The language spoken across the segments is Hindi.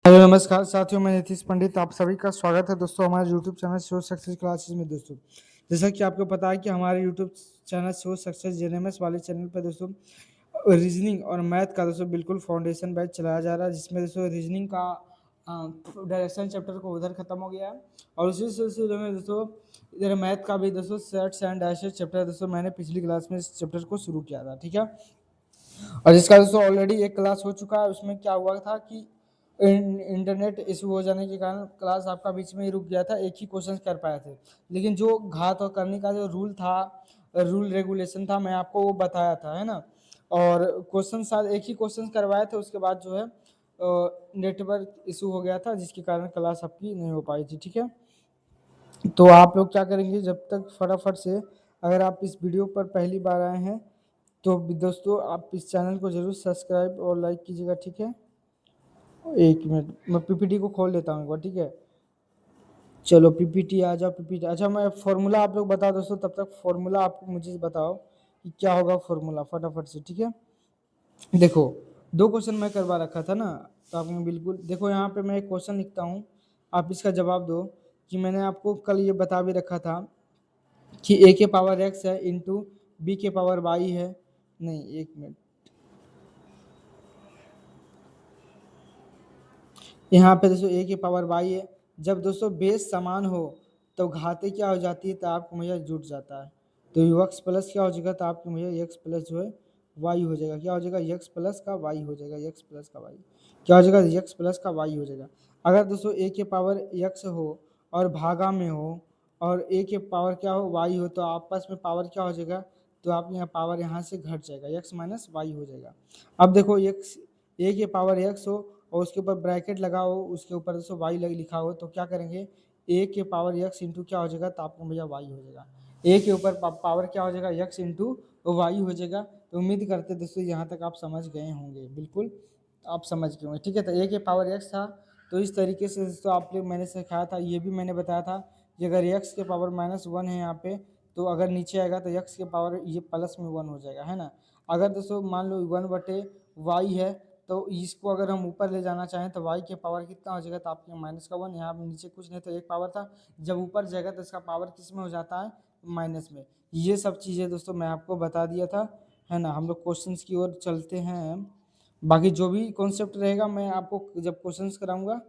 हेलो नमस्कार साथियों, मैं नीतीश पंडित आप सभी का स्वागत है दोस्तों हमारे YouTube channel show success classes में। दोस्तों जैसा कि आपको पता है कि हमारे यूट्यूब चैनल शो सक्सेस जेएनएमएस वाले चैनल पर दोस्तों रीजनिंग और मैथ का दोस्तों बिल्कुल फाउंडेशन बैच चलाया जा रहा है, जिसमें दोस्तों रीजनिंग का डायरेक्शन चैप्टर को उधर खत्म हो गया है और उसी सिलसिले में दोस्तों इधर मैथ का भी दोस्तों सेट्स एंड डैशेस चैप्टर दोस्तों मैंने पिछली क्लास में इस चैप्टर को शुरू किया था, ठीक है। और जिसका दोस्तों ऑलरेडी एक क्लास हो चुका है। उसमें क्या हुआ था कि इंटरनेट इशू हो जाने के कारण क्लास आपका बीच में ही रुक गया था, एक ही क्वेश्चन कर पाए थे। लेकिन जो घात और करने का जो रूल था, रूल रेगुलेशन था, मैं आपको वो बताया था, है ना। और क्वेश्चन शायद एक ही क्वेश्चन करवाए थे, उसके बाद जो है नेटवर्क इशू हो गया था, जिसके कारण क्लास आपकी नहीं हो पाई थी, ठीक है। तो आप लोग क्या करेंगे, जब तक फटाफट से, अगर आप इस वीडियो पर पहली बार आए हैं तो दोस्तों आप इस चैनल को जरूर सब्सक्राइब और लाइक कीजिएगा, ठीक है। एक मिनट मैं पीपीटी को खोल लेता हूँ एक बार, ठीक है। चलो पीपीटी आ जाओ, पीपीटी। अच्छा मैं फॉर्मूला आप लोग बताओ दोस्तों, तब तक फॉर्मूला आप मुझे बताओ कि क्या होगा फॉर्मूला फटाफट से, ठीक है। देखो दो क्वेश्चन मैं करवा रखा था ना, तो आपने बिल्कुल देखो यहाँ पे मैं एक क्वेश्चन लिखता हूँ, आप इसका जवाब दो। कि मैंने आपको कल ये बता भी रखा था कि ए के पावर एक्स है इंटू बी के पावर वाई है। नहीं, एक मिनट, यहाँ पे दोस्तों ए की पावर वाई है। जब दोस्तों बेस समान हो तो घाते क्या हो जाती है, तो आपको भैया जुट जाता है। तो एक्स प्लस क्या हो जाएगा, तो आपको भैया एक्स प्लस जो है वाई हो जाएगा। क्या हो जाएगा, एक्स प्लस का वाई हो जाएगा, एक्स प्लस का वाई क्या हो जाएगा, एक्स प्लस का वाई हो जाएगा। अगर दोस्तों ए के पावर एक्स हो और भागा में हो और ए के पावर क्या हो वाई हो, तो आपस में पावर क्या हो जाएगा, तो आप यहाँ पावर यहाँ से घट जाएगा, एक्स माइनस वाई हो जाएगा। अब देखो एक्स ए के पावर एक्स हो और उसके ऊपर ब्रैकेट लगा हो, उसके ऊपर दोस्तों वाई लिखा हो, तो क्या करेंगे, ए के पावर एक्स इंटू क्या हो जाएगा, तो आपको भैया वाई हो जाएगा। ए के ऊपर पावर क्या हो जाएगा, एक्स इंटू वाई हो जाएगा। तो उम्मीद करते दोस्तों यहाँ तक आप समझ गए होंगे, बिल्कुल आप समझ गए होंगे, ठीक है। तो ए के पावर एक्स था, तो इस तरीके से दोस्तों आप लोग मैंने सिखाया था, ये भी मैंने बताया था कि अगर एक्स के पावर -1 है यहाँ पे, तो अगर नीचे आएगा तो एक्स के पावर ये प्लस में 1 हो जाएगा, है ना। अगर दोस्तों मान लो 1/वाई है, तो इसको अगर हम ऊपर ले जाना चाहें तो y के पावर कितना हो जाएगा, तो आपके -1। यहाँ पे नीचे कुछ नहीं तो एक पावर था, जब ऊपर जाएगा तो इसका पावर किस में हो जाता है, माइनस में। ये सब चीज़ें दोस्तों मैं आपको बता दिया था, है ना। हम लोग क्वेश्चंस की ओर चलते हैं। बाकी जो भी कॉन्सेप्ट रहेगा मैं आपको जब क्वेश्चंस कराऊंगा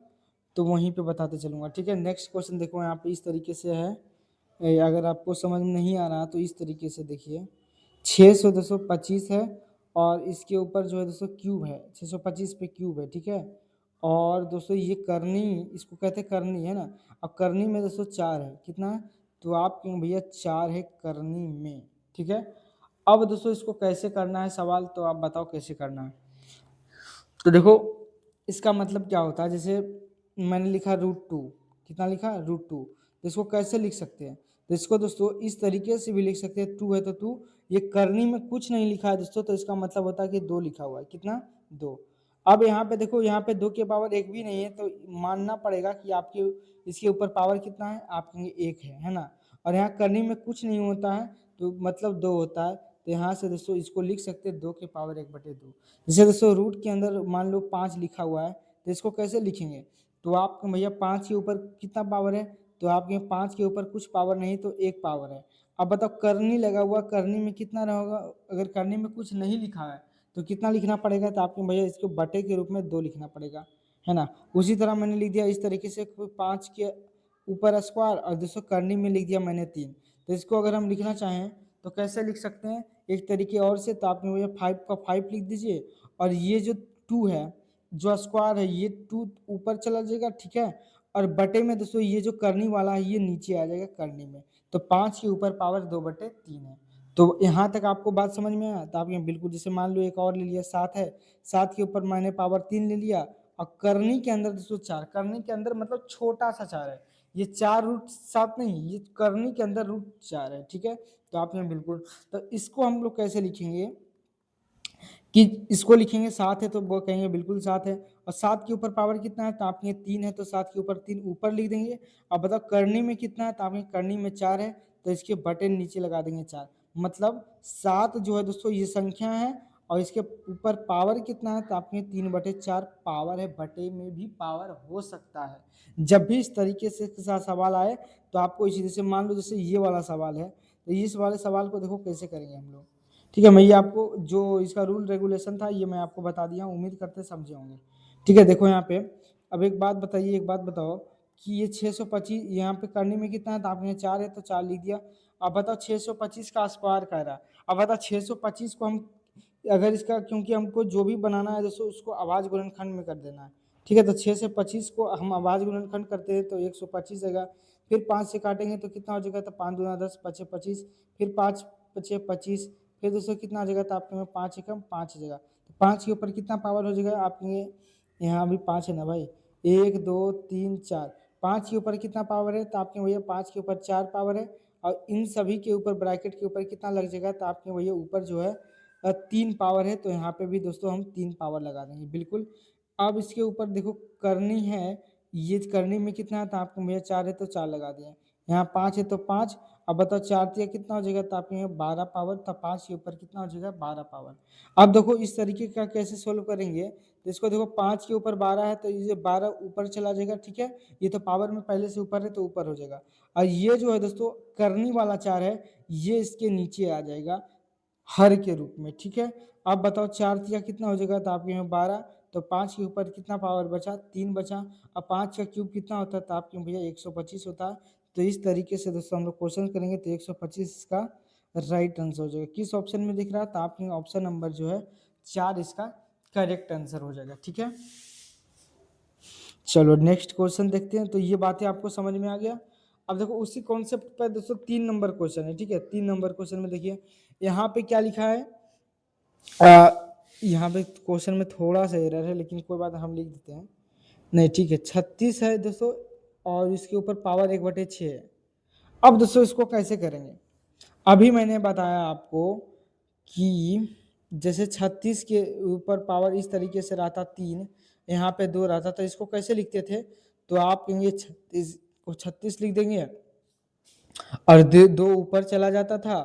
तो वहीं पे बताते चलूँगा, ठीक है। नेक्स्ट क्वेश्चन देखो यहाँ पे इस तरीके से है। अगर आपको समझ में नहीं आ रहा तो इस तरीके से देखिए, 600 225 है और इसके ऊपर जो है दोस्तों क्यूब है, 625 पे क्यूब है, ठीक है। और दोस्तों ये करनी, इसको कहते हैं करनी, है ना। अब करनी में दोस्तों 4 है, कितना है, तो आप क्यों भैया 4 है करनी में, ठीक है। अब दोस्तों इसको कैसे करना है सवाल, तो आप बताओ कैसे करना है। तो देखो इसका मतलब क्या होता है, जैसे मैंने लिखा √2, कितना लिखा √2, तो इसको कैसे लिख सकते हैं, तो इसको दोस्तों इस तरीके से भी लिख सकते हैं, 2 है तो 2, ये करनी में कुछ नहीं लिखा है दोस्तों, तो इसका मतलब होता है कि 2 लिखा हुआ है, कितना 2। अब यहाँ पे देखो, यहाँ पे 2 के पावर 1 भी नहीं है, तो मानना पड़ेगा कि आपके इसके ऊपर पावर कितना है, आप कहेंगे 1 है ना। और यहाँ करनी में कुछ नहीं होता है, तो मतलब 2 होता है, तो यहाँ से दोस्तों इसको लिख सकते हैं 2 के पावर 1/2। जैसे दोस्तों रूट के अंदर मान लो 5 लिखा हुआ है, तो इसको कैसे लिखेंगे, तो आपको भैया 5 के ऊपर कितना पावर है, तो आपके 5 के ऊपर कुछ पावर नहीं तो 1 पावर है। अब बताओ करनी लगा हुआ, करनी में कितना रहेगा, अगर करनी में कुछ नहीं लिखा है तो कितना लिखना पड़ेगा, तो आपको भैया इसको बटे के रूप में 2 लिखना पड़ेगा, है ना। उसी तरह मैंने लिख दिया इस तरीके से 5 के ऊपर स्क्वायर और दोस्तों करनी में लिख दिया मैंने 3। तो इसको अगर हम लिखना चाहें तो कैसे लिख सकते हैं, एक तरीके और से, तो आपने भैया 5 का 5 लिख दीजिए और ये जो 2 है, जो स्क्वायर है, ये 2 ऊपर चला जाएगा, ठीक है। और बटे में दोस्तों ये जो करनी वाला है ये नीचे आ जाएगा करनी में, तो 5 के ऊपर पावर 2/3 है। तो यहाँ तक आपको बात समझ में आया, तो आप ये बिल्कुल, जैसे मान लो एक और ले लिया 7 है, 7 के ऊपर मैंने पावर 3 ले लिया, और करनी के अंदर दोस्तों 4, करनी के अंदर मतलब छोटा सा 4 है, ये 4√7 नहीं, ये करनी के अंदर √4 है, ठीक है। तो आप यहाँ बिल्कुल, तो इसको हम लोग कैसे लिखेंगे कि इसको लिखेंगे 7 है तो वो कहेंगे बिल्कुल 7 है, और 7 के ऊपर पावर कितना है, तो आप ये 3 है, तो 7 के ऊपर 3 ऊपर लिख देंगे। अब बताओ करनी में कितना है, तो आप करनी में 4 है, तो इसके बटन नीचे लगा देंगे 4। मतलब 7 जो है दोस्तों ये संख्या है और इसके ऊपर पावर कितना है, तो आपके 3/4 पावर है, बटे में भी पावर हो सकता है। जब भी इस तरीके से सवाल आए तो आपको इसी जैसे मान लो जैसे ये वाला सवाल है, तो इस वाले सवाल को देखो कैसे करेंगे हम लोग। ठीक है, मैं ये आपको जो इसका रूल रेगुलेशन था ये मैं आपको बता दिया, उम्मीद करते समझे होंगे। ठीक है, देखो यहाँ पे अब एक बात बताइए, एक बात बताओ कि ये 625 यहाँ पे करने में कितना है, तो आपने 4 है तो 4 लिख दिया। अब बताओ 625 का स्क्वायर कह रहा है। अब बताओ 625 को हम अगर इसका, क्योंकि हमको जो भी बनाना है दोस्तों उसको आवाज गुणनखंड में कर देना है। ठीक है, तो 6 से 25 को हम आवाज गुणनखंड करते हैं तो 125 आएगा। फिर 5 से काटेंगे तो कितना हो जाएगा, तो 5 दूना 10, 5 25, फिर 5 5 25, फिर दोस्तों कितना हो जाएगा, तो आपके में 5 एकम 5 हो जाएगा। तो 5 के ऊपर कितना पावर हो जाएगा आपके, यहाँ भी 5 है ना भाई, 1 2 3 4, 5 के ऊपर कितना पावर है, तो आपके भैया 5 के ऊपर 4 पावर है। और इन सभी के ऊपर ब्रैकेट के ऊपर कितना लग जाएगा, तो आपके भैया ऊपर जो है 3 पावर है, तो यहाँ पे भी दोस्तों हम 3 पावर लगा देंगे बिल्कुल। अब इसके ऊपर देखो करनी है, ये करनी में कितना है, तो आपको भैया 4 है तो 4 लगा दिए, यहाँ 5 है तो 5। अब बताओ 4 तिया कितना हो जाएगा, तो आपके यहाँ 12 पावर, तो 5 के ऊपर कितना हो जाएगा, 12 पावर। अब देखो इस तरीके का कैसे सोल्व करेंगे, तो इसको देखो 5 के ऊपर 12 है तो ये 12 ऊपर चला जाएगा। ठीक है, ये तो पावर में पहले से ऊपर है तो ऊपर हो जाएगा। और ये जो है दोस्तों करनी वाला 4 है, ये इसके नीचे आ जाएगा हर के रूप में। ठीक है, अब बताओ 4 तिया कितना हो जाएगा, तो आपके यहाँ 12, तो 5 के ऊपर कितना पावर बचा, 3 बचा। अब 5 का क्यूब कितना होता है, तो आपके भैया 125 होता है। तो इस तरीके से दोस्तों हम लोग क्वेश्चन करेंगे तो 125 इसका राइट आंसर हो जाएगा। किस ऑप्शन में दिख रहा है, तो आपके ऑप्शन नंबर जो है 4 इसका करेक्ट आंसर हो जाएगा। ठीक है, चलो नेक्स्ट क्वेश्चन देखते हैं। तो ये बातें आपको समझ में आ गया। अब देखो उसी कॉन्सेप्ट पर दोस्तों 3 नंबर क्वेश्चन है। ठीक है, 3 नंबर क्वेश्चन में देखिए यहाँ पे क्या लिखा है, यहाँ पे क्वेश्चन में थोड़ा सा एरर है लेकिन कोई बात हम लिख देते हैं। नहीं ठीक है, 36 है दोस्तों और इसके ऊपर पावर 1/6 है। अब दोस्तों इसको कैसे करेंगे, अभी मैंने बताया आपको कि जैसे 36 के ऊपर पावर इस तरीके से रहता 3, यहाँ पे 2 रहता, तो इसको कैसे लिखते थे, तो आप कहेंगे 36 को 36 लिख देंगे और 2 ऊपर चला जाता था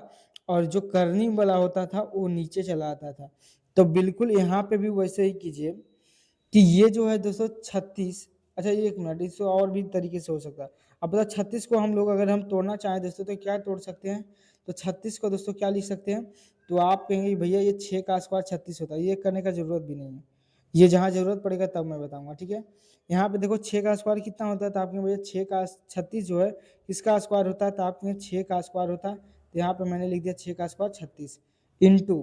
और जो करनी वाला होता था वो नीचे चला आता था। तो बिल्कुल यहाँ पे भी वैसे ही कीजिए कि ये जो है 236, अच्छा ये 1 मिनट, इसको और भी तरीके से हो सकता है। अब पता 36 को हम लोग अगर हम तोड़ना चाहें दोस्तों तो क्या तोड़ सकते हैं, तो 36 को दोस्तों क्या लिख सकते हैं, तो आप कहेंगे भैया ये 6 का स्क्वायर 36 होता है, ये करने का जरूरत भी नहीं है, ये जहाँ जरूरत पड़ेगा तब मैं बताऊंगा। ठीक है, यहाँ पे देखो 6 का स्क्वायर कितना होता है, तो आपके भैया 6 का 36 जो है किसका स्क्वायर होता है, तो आपके 6 का स्क्वायर होता है। तो यहाँ पे मैंने लिख दिया 6 का स्क्वायर 36 इंटू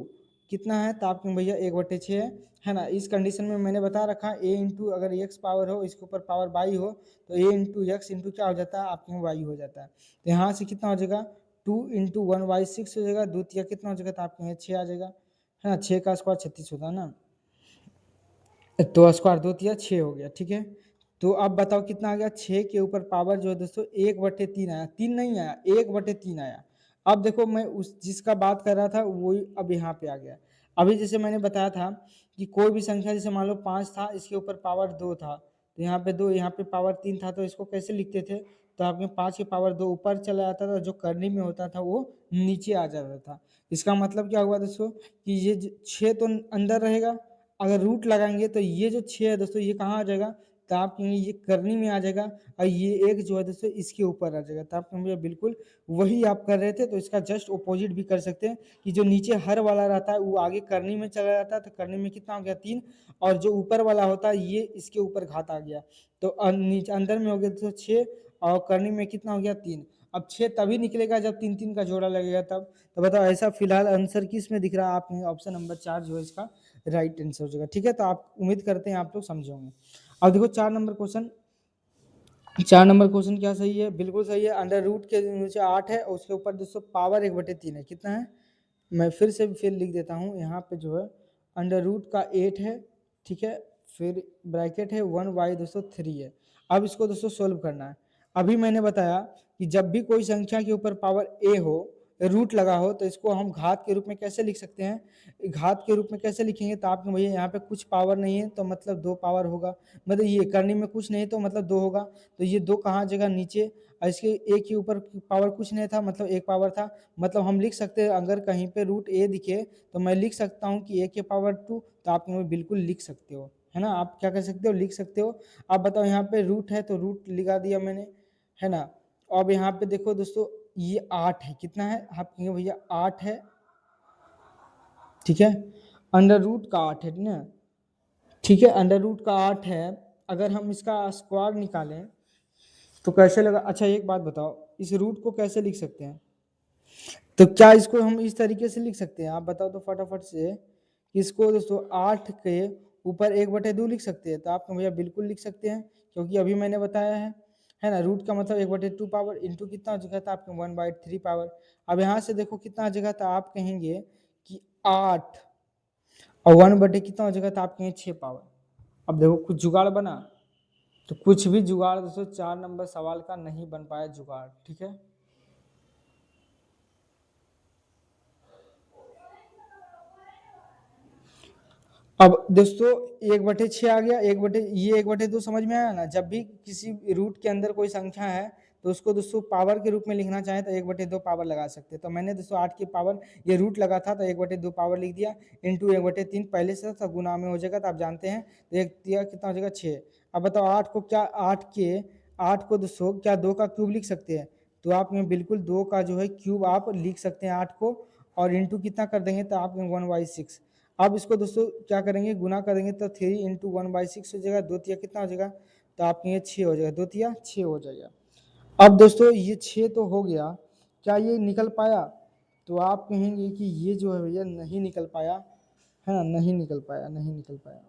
कितना है, तो आपके भैया 1/6 है ना। इस कंडीशन में मैंने बता रखा ए इंटू अगर एक्स पावर हो, इसके ऊपर पावर वाई हो, तो ए इंटू एक्स इंटू क्या हो जाता है, आपके वाई हो जाता है। तो यहाँ से कितना हो जाएगा 2 इंटू 1 6 हो जाएगा, 2 तिया कितना हो जाएगा, तो आपके यहाँ 6 आ जाएगा, है ना। 6 का स्क्वायर 36 होता है ना, तो स्क्वायर 2 तिया 6 हो गया। ठीक है, तो अब बताओ कितना आ गया, 6 के ऊपर पावर जो है दोस्तों 1/3 आया, 3 नहीं आया, 1/3 आया। अब देखो मैं उस जिसका बात कर रहा था वही अब यहाँ पे आ गया। अभी जैसे मैंने बताया था कि कोई भी संख्या जैसे मान लो 5 था, इसके ऊपर पावर 2 था, तो यहाँ पे 2, यहाँ पे पावर 3 था, तो इसको कैसे लिखते थे, तो आपके 5 के पावर 2 ऊपर चला जाता था, जो करनी में होता था वो नीचे आ जाता था। इसका मतलब क्या हुआ दोस्तों कि ये 6 तो अंदर रहेगा, अगर रूट लगाएंगे तो ये जो 6 है दोस्तों ये कहाँ आ जाएगा, तो आप कहेंगे ये करनी में आ जाएगा और ये एक जो है दोस्तों इसके ऊपर आ जाएगा। तो आप कहेंगे बिल्कुल वही आप कर रहे थे, तो इसका जस्ट अपोजिट भी कर सकते हैं कि जो नीचे हर वाला रहता है वो आगे करनी में चला जाता है, तो करनी में कितना हो गया 3, और जो ऊपर वाला होता है ये इसके ऊपर घात आ गया, तो नीचे अंदर में हो गया दोस्तों 6 और करनी में कितना हो गया 3। अब 6 तभी निकलेगा जब 3 3 का जोड़ा लगेगा तब। तो बताओ ऐसा फिलहाल आंसर किस में दिख रहा है, आप ऑप्शन नंबर 4 जो है इसका राइट आंसर हो जाएगा। ठीक है, तो आप उम्मीद करते हैं आप लोग समझे होंगे। अब देखो 4 नंबर क्वेश्चन, 4 नंबर क्वेश्चन क्या सही है, बिल्कुल सही है। अंडर रूट के नीचे 8 है और उसके ऊपर दोस्तों पावर 1/3 है, कितना है, मैं फिर लिख देता हूँ। यहाँ पे जो है अंडर रूट का 8 है, ठीक है, फिर ब्रैकेट है 1 दोस्तों 3 है। अब इसको दोस्तों सोल्व करना है। अभी मैंने बताया कि जब भी कोई संख्या के ऊपर पावर ए हो रूट लगा हो तो इसको हम घात के रूप में कैसे लिख सकते हैं? घात के रूप में कैसे लिखेंगे? तो आपने भैया यहाँ पे कुछ पावर नहीं है तो मतलब 2 पावर होगा, मतलब ये करने में कुछ नहीं तो मतलब 2 होगा, तो ये 2 कहाँ जगह नीचे, और इसके एक के ऊपर पावर कुछ नहीं था मतलब 1 पावर था, मतलब हम लिख सकते हैं अगर कहीं पे रूट ए दिखे तो मैं लिख सकता हूँ कि a के पावर 2, तो आप यहाँ पे बिल्कुल लिख सकते हो, है ना? आप क्या कर सकते हो? लिख सकते हो। आप बताओ यहाँ पे रूट है तो रूट लगा दिया मैंने, है ना? अब यहाँ पे देखो दोस्तों ये 8 है, कितना है? आप कहेंगे भैया 8 है, ठीक है? अंडर रूट का 8 है ना, ठीक है, अंडर रूट का 8 है। अगर हम इसका स्क्वायर निकालें तो कैसे लगा? अच्छा एक बात बताओ, इस रूट को कैसे लिख सकते हैं? तो क्या इसको हम इस तरीके से लिख सकते हैं? आप बताओ तो फटाफट से। इसको दोस्तों 8 के ऊपर 1/2 लिख सकते हैं, तो आप भैया बिल्कुल लिख सकते हैं, क्योंकि अभी मैंने बताया है ना? रूट का मतलब 1/2 पावर इंटू कितना हो जगह था आपके 1/3 पावर। अब यहाँ से देखो कितना जगह था, आप कहेंगे कि 8 और 1/, कितना हो जगह था आप कहेंगे 6 पावर। अब देखो कुछ जुगाड़ बना, तो कुछ भी जुगाड़ दोस्तों 4 नंबर सवाल का नहीं बन पाया जुगाड़, ठीक है? अब दोस्तों 1/6 आ गया, 1/2 समझ में आया ना? जब भी किसी रूट के अंदर कोई संख्या है तो उसको दोस्तों पावर के रूप में लिखना चाहे तो 1/2 पावर लगा सकते हैं। तो मैंने दोस्तों 8 की पावर, ये रूट लगा था तो 1/2 पावर लिख दिया, इंटू 1/3 पहले से था, गुना में हो जाएगा, तो आप जानते हैं, तो एक दिया कितना हो जाएगा 6। अब बताओ 8 को क्या, 8 को दोस्तों क्या 2 का क्यूब लिख सकते हैं? तो आप में बिल्कुल 2 का जो है क्यूब आप लिख सकते हैं 8 को, और इंटू कितना कर देंगे तो आप 1/6। अब इसको दोस्तों क्या करेंगे? गुना करेंगे तो 3 इंटू 1/6 हो जाएगा, 2 तिया कितना हो जाएगा? तो आपके ये 6 हो जाएगा, 2 तिया 6 हो जाएगा। अब दोस्तों ये 6 तो हो गया, क्या ये निकल पाया? तो आप कहेंगे कि ये जो है भैया नहीं निकल पाया, है ना? नहीं निकल पाया, नहीं निकल पाया।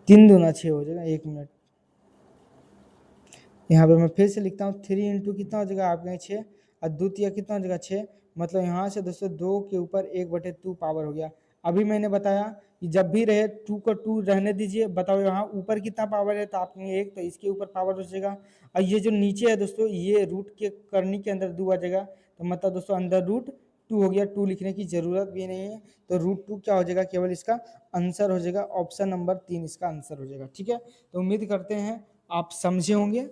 3 दूना 6 हो जाएगा, 1 मिनट। यहाँ पे मैं फिर से लिखता हूँ, 3 इंटू कितना हो जाएगा आपके 6, और 2 तिया कितना हो जाएगा 6, मतलब यहाँ से दोस्तों 2 के ऊपर 1/2 पावर हो गया। अभी मैंने बताया कि जब भी रहे 2 को 2 रहने दीजिए, बताओ यहाँ ऊपर कितना पावर है? तो आपने 1, तो इसके ऊपर पावर हो जाएगा, और ये जो नीचे है दोस्तों ये रूट के करनी के अंदर 2 आ जाएगा, तो मतलब दोस्तों अंदर रूट 2 हो गया, 2 लिखने की जरूरत भी नहीं है, तो √2 क्या हो जाएगा? केवल इसका आंसर हो जाएगा, ऑप्शन नंबर 3 इसका आंसर हो जाएगा, ठीक है? तो उम्मीद करते हैं आप समझे होंगे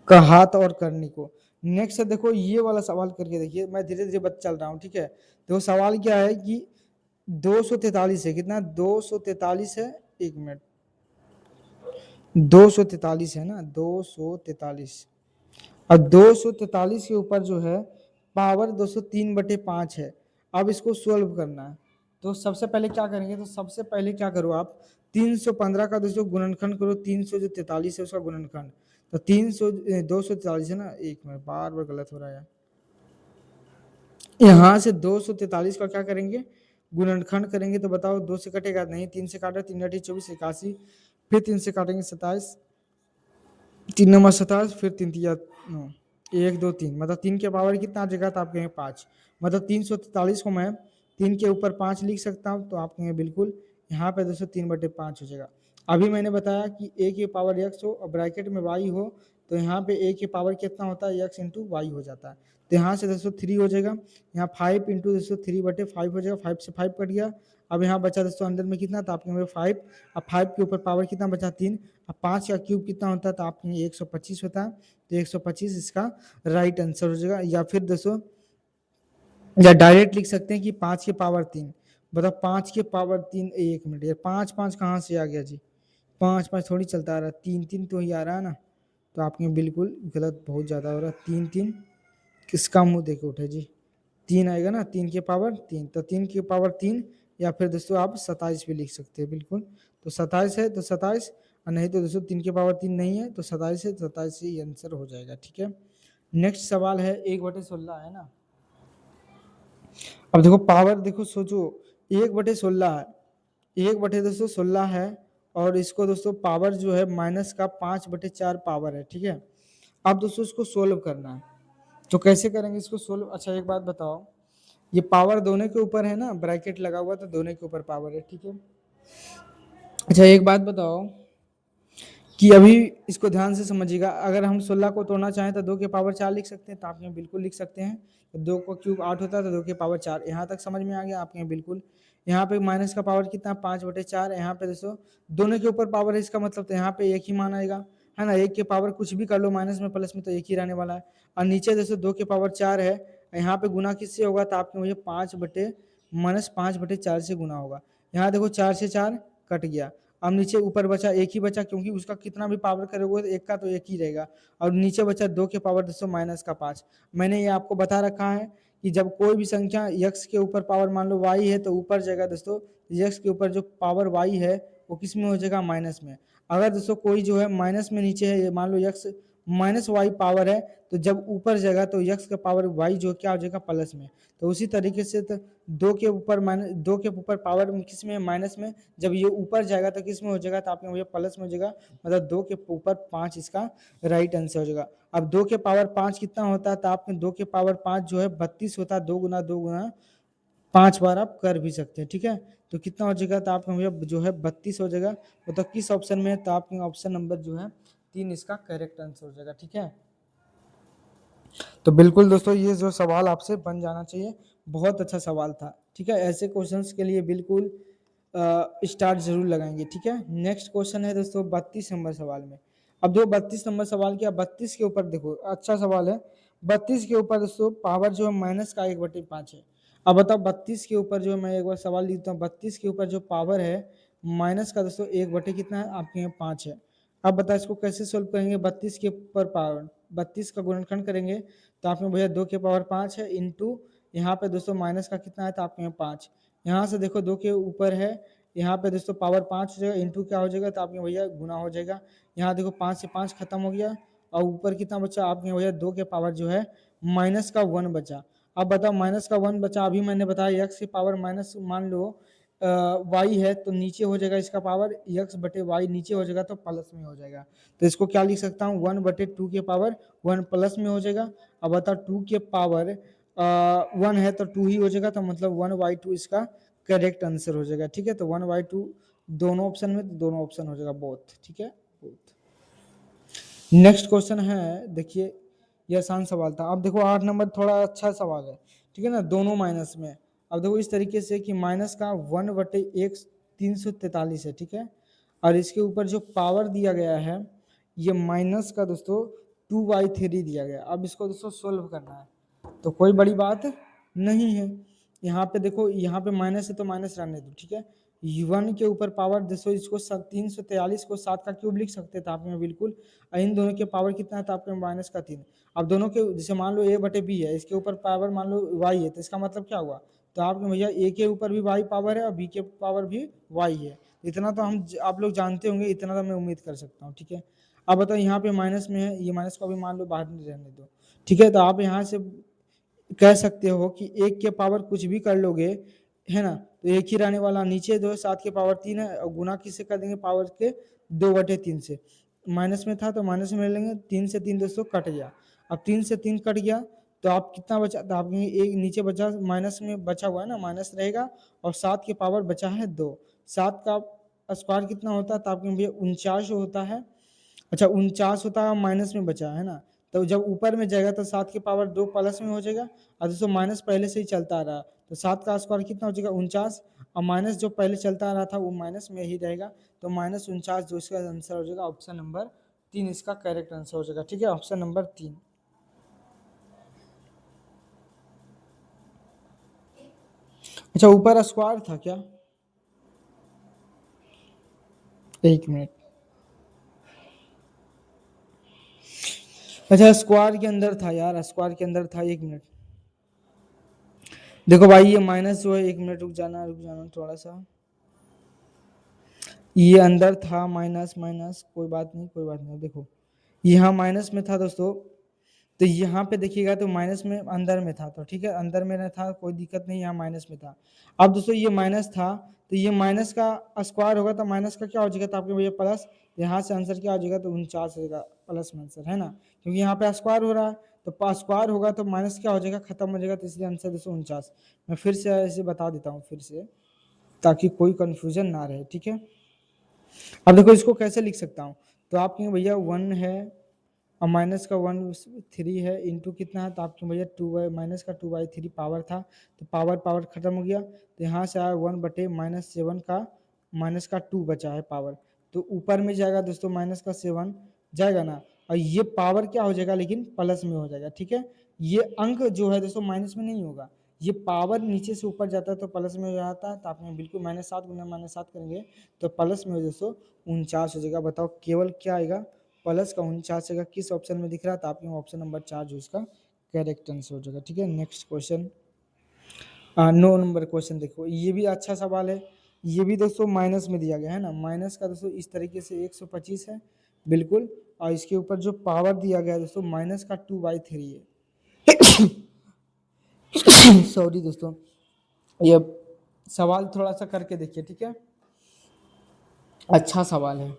का हाथ और करनी को। नेक्स्ट देखो ये वाला सवाल करके देखिए, मैं धीरे धीरे बत चल रहा हूँ, ठीक है? तो सवाल क्या है कि 243 है, कितना? 243 है, 1 मिनट, 243 है ना, 243, और 243 के ऊपर जो है पावर 203/5 है। अब इसको सोल्व करना है, तो सबसे पहले क्या करेंगे? तो सबसे पहले क्या करो आप, 315 का दोस्तों गुणनखंड करो, 300 जो 43 है उसका गुणनखंड, तो 300 243 है ना, 1 मिनट बार बार गलत हो रहा है। यहाँ से 243 का क्या करेंगे? गुणनखंड करेंगे, तो बताओ 2 से कटेगा नहीं, 3 से काटा, 3 × 24 81, फिर 3 से काटेंगे 27, 3 नंबर 27, फिर 3 तिया 9, 1 2 3, मतलब 3 के पावर कितना जगह था? आप कहेंगे 5, मतलब 343 को मैं 3 के ऊपर 5 लिख सकता हूँ, तो आप कहेंगे बिल्कुल यहाँ पे दोस्तों 3/5 हो जाएगा। अभी मैंने बताया कि a की पावर x हो और ब्रैकेट में y हो, तो यहाँ पे a की पावर कितना होता है? x इंटू वाई हो जाता है, तो यहाँ से दोस्तों 3 हो जाएगा, यहाँ 5 इंटू दोस्तों 3/5 हो जाएगा, 5 से 5 कट गया। अब यहाँ बचा दोस्तों अंदर में कितना था? आपके में 5, अब 5 के ऊपर पावर कितना बचा? 3, अब 5 का क्यूब कितना होता है? तो आपके 125 होता है, तो 125 इसका राइट आंसर हो जाएगा। या फिर दोस्तों या डायरेक्ट लिख सकते हैं कि 5 के पावर 3, बताओ 5 के पावर 3, 1 मिनट, ये 5 5 कहाँ से आ गया जी? 5 5 थोड़ी चलता आ रहा है, 3 3 तो ही आ रहा है ना, तो आपने बिल्कुल गलत बहुत ज़्यादा हो रहा है। 3 3 किसका मुंह देके उठे जी? 3 आएगा ना, 3 के पावर 3, तो 3 के पावर 3, या फिर दोस्तों आप 27 भी लिख सकते हैं बिल्कुल, तो 27 है तो 27, और नहीं तो दोस्तों 3 के पावर 3 नहीं है तो 27 है, 27 ही आंसर हो जाएगा, ठीक है? नेक्स्ट सवाल है 1/16 है ना। अब देखो पावर, देखो सोचो 1/16 है, 1/216 है, और इसको दोस्तों पावर जो है माइनस का 5/4 पावर है, ठीक है? अब दोस्तों इसको सोल्व करना है, तो कैसे करेंगे इसको सोल्व? अच्छा एक बात बताओ, ये पावर दोनों के ऊपर है ना, ब्रैकेट लगा हुआ तो दोनों के ऊपर पावर है, ठीक है? अच्छा एक बात बताओ, कि अभी इसको ध्यान से समझिएगा। अगर हम 16 को तोड़ना चाहें तो 2 के पावर 4 लिख सकते हैं, तो आप यहाँ बिल्कुल लिख सकते हैं। तो 2 को क्यूब 8 होता है, तो 2 के पावर 4। यहाँ तक समझ में आ गया आपके यहाँ बिल्कुल। यहाँ पे माइनस का पावर कितना, 5/4। यहाँ पे दोस्तों दोनों के ऊपर पावर है, इसका मतलब तो यहाँ पे एक ही मान आएगा, है ना। 1 के पावर कुछ भी कर लो, माइनस में प्लस में तो एक ही रहने वाला है। और नीचे दोस्तों 2 के पावर 4 है, यहाँ पे गुना किससे होगा, तो आपके मुझे 5/-4 से गुना होगा। यहाँ देखो 4 से 4 कट गया। अब नीचे ऊपर बचा एक ही बचा, क्योंकि उसका कितना भी पावर करोगे तो एक का तो एक ही रहेगा। और नीचे बचा 2 के पावर दोस्तों माइनस का 5। मैंने ये आपको बता रखा है कि जब कोई भी संख्या x के ऊपर पावर मान लो y है, तो ऊपर जाएगा दोस्तों x के ऊपर जो पावर y है वो किस में हो जाएगा, माइनस में। अगर दोस्तों कोई जो है माइनस में नीचे है, मान लो x माइनस वाई पावर है, तो जब ऊपर जाएगा तो x का पावर y जो क्या हो जाएगा, प्लस में। तो उसी तरीके से तो 2 के ऊपर पावर किस में, माइनस में। जब ये ऊपर जाएगा तो किस में हो जाएगा, तो आपके मुझे प्लस में हो जाएगा, मतलब 2 के ऊपर 5 इसका राइट आंसर हो जाएगा। अब 2 के पावर 5 कितना होता है, तो आपके 2 के पावर 5 जो है 32 होता है। 2 × 5 बार आप कर भी सकते हैं, ठीक है। तो कितना हो जाएगा, तो आपका मुझे जो है 32 हो जाएगा। मतलब किस ऑप्शन में है, तो आपके ऑप्शन नंबर जो है 3 इसका करेक्ट आंसर हो जाएगा, ठीक है। तो बिल्कुल दोस्तों ये जो सवाल आपसे बन जाना चाहिए, बहुत अच्छा सवाल था, ठीक है। ऐसे क्वेश्चंस के लिए बिल्कुल स्टार जरूर लगाएंगे, ठीक है। नेक्स्ट क्वेश्चन है दोस्तों 32 नंबर सवाल में। अब जो 32 नंबर सवाल किया, 32 के ऊपर देखो अच्छा सवाल है। 32 के ऊपर दोस्तों पावर जो है माइनस का 1/5 है। अब बताओ 32 के ऊपर जो मैं एक बार सवाल लिखता हूँ, 32 के ऊपर जो पावर है माइनस का दोस्तों 1/, कितना है आपके यहाँ 5 है। अब बताओ इसको कैसे सोल्व करेंगे। 32 के ऊपर पावर 32 का गुणनखंड करेंगे, तो आप में भैया 2 के पावर 5 है, इंटू यहाँ पे दोस्तों माइनस का कितना है, तो आपके यहाँ 5। यहाँ से देखो 2 के ऊपर है, यहाँ पे दोस्तों पावर 5 हो जाएगा, इंटू क्या हो जाएगा, तो आपके भैया गुना हो जाएगा। यहाँ देखो 5 से 5 खत्म हो गया, और ऊपर कितना बचा आपके भैया 2 के पावर जो है माइनस का 1 बचा। अब बताओ माइनस का 1 बचा, अभी मैंने बताया x की पावर माइनस मान लो y है, तो नीचे हो जाएगा इसका पावर x/y, नीचे हो जाएगा तो प्लस में हो जाएगा। तो इसको क्या लिख सकता हूँ, 1/2 के पावर 1 प्लस में हो जाएगा। अब बताओ 2 के पावर 1 है तो 2 ही हो जाएगा, तो मतलब 1/2 इसका करेक्ट आंसर हो जाएगा, ठीक है। तो 1/2 दोनों ऑप्शन में, तो दोनों ऑप्शन हो जाएगा बोथ, ठीक है, बोथ। नेक्स्ट क्वेश्चन है, देखिए ये आसान सवाल था। अब देखो 8 नंबर थोड़ा अच्छा सवाल है, ठीक है ना, दोनों माइनस में। अब देखो इस तरीके से कि माइनस का 1/1 343 है, ठीक है। और इसके ऊपर जो पावर दिया गया है, ये माइनस का दोस्तों 2/3 दिया गया। अब इसको दोस्तों सोल्व करना है, तो कोई बड़ी बात नहीं है। यहाँ पे देखो, यहाँ पे माइनस है तो माइनस रहने दो, ठीक है। 1 के ऊपर पावर दोस्तों इसको 343 को 7 का क्यूब लिख सकते थे आप में बिल्कुल। इन दोनों के पावर कितना है, तो आपके माइनस का 3। अब दोनों के जैसे मान लो a/b है, इसके ऊपर पावर मान लो y है, तो इसका मतलब क्या हुआ, तो आपके भैया a के ऊपर भी y पावर है और b के पावर भी y है। इतना तो आप लोग जानते होंगे, इतना तो मैं उम्मीद कर सकता हूँ, ठीक है। अब बताओ यहाँ पे माइनस में है, ये माइनस को भी मान लो बाहर नहीं रहने दो, ठीक है। तो आप यहाँ से कह सकते हो कि 1 के पावर कुछ भी कर लोगे, है ना, तो एक ही रहने वाला। नीचे जो है 7 के पावर 3 है, और गुना किससे कर देंगे, पावर के 2/3 से। माइनस में था तो माइनस में ले लेंगे, 3 से 3 दोस्तों कट गया। अब 3 से 3 कट गया, तो आप कितना बचा, तो आप एक नीचे बचा, माइनस में बचा हुआ है ना, माइनस रहेगा। और 7 के पावर बचा है 2। 7 का स्क्वायर कितना होता है, तो आपके भैया 49 होता है। अच्छा 49 होता है, माइनस में बचा है ना, तो जब ऊपर में जाएगा तो 7 की पावर 2 प्लस में हो जाएगा। और दोस्तों माइनस पहले से ही चलता आ रहा, तो 7 का स्क्वायर कितना हो जाएगा, 49। और माइनस जो पहले चलता आ रहा था वो माइनस में ही रहेगा, तो -49 जो इसका आंसर हो जाएगा, ऑप्शन नंबर 3 इसका करेक्ट आंसर हो जाएगा, ठीक है, ऑप्शन नंबर 3। अच्छा ऊपर स्क्वायर था क्या, एक मिनट। अच्छा स्क्वायर के अंदर था यार, स्क्वायर के अंदर था, एक मिनट। देखो भाई ये माइनस जो है, एक मिनट रुक जाना थोड़ा सा। ये अंदर था माइनस माइनस, कोई बात नहीं कोई बात नहीं। देखो यहाँ माइनस में था दोस्तों, तो यहाँ पे देखिएगा तो माइनस में अंदर में था, तो ठीक है अंदर में था, कोई दिक्कत नहीं, यहाँ माइनस में था। अब दोस्तों ये माइनस था, तो ये माइनस का स्क्वायर होगा, तो माइनस का क्या हो जाएगा, तो आपके भैया प्लस। यहाँ से आंसर क्या हो जाएगा, तो 49 रहेगा, प्लस में आंसर है ना, क्योंकि यहाँ पे स्क्वायर हो रहा है। तो स्क्वायर होगा तो माइनस क्या हो जाएगा, खत्म हो जाएगा, तो इसलिए आंसर दोस्तों 49। मैं फिर से ऐसे बता देता हूँ फिर से, ताकि कोई कन्फ्यूजन ना रहे, ठीक है। अब देखो इसको कैसे लिख सकता हूँ, तो आप कहेंगे भैया 1 है और माइनस का 1/3 है इंटू कितना है, तो आपके भैया 2/-2/3 पावर था, तो पावर पावर खत्म हो गया, तो यहाँ से आया 1/-7 का -2 बचा है पावर, तो ऊपर में जाएगा दोस्तों -7 जाएगा ना, और ये पावर क्या हो जाएगा लेकिन प्लस में हो जाएगा, ठीक है। ये अंक जो है दोस्तों माइनस में नहीं होगा, ये पावर नीचे से ऊपर जाता है तो प्लस में हो जाता है, तो आपने बिल्कुल -7 गुना -7 करेंगे तो प्लस में हो दोस्तों 49 हो जाएगा। बताओ केवल क्या आएगा, प्लस का 49 जगह किस ऑप्शन में दिख रहा है, तो आपके ऑप्शन नंबर 4 जो इसका करेक्ट आंसर हो जाएगा, ठीक है। नेक्स्ट क्वेश्चन 9 नंबर क्वेश्चन देखो, ये भी अच्छा सवाल है, ये भी दोस्तों माइनस में दिया गया है ना, माइनस का दोस्तों इस तरीके से 125 है बिल्कुल, और इसके ऊपर जो पावर दिया गया है दोस्तों -2/3 है। सॉरी दोस्तों, ये सवाल थोड़ा सा करके देखिए, ठीक है, अच्छा सवाल है।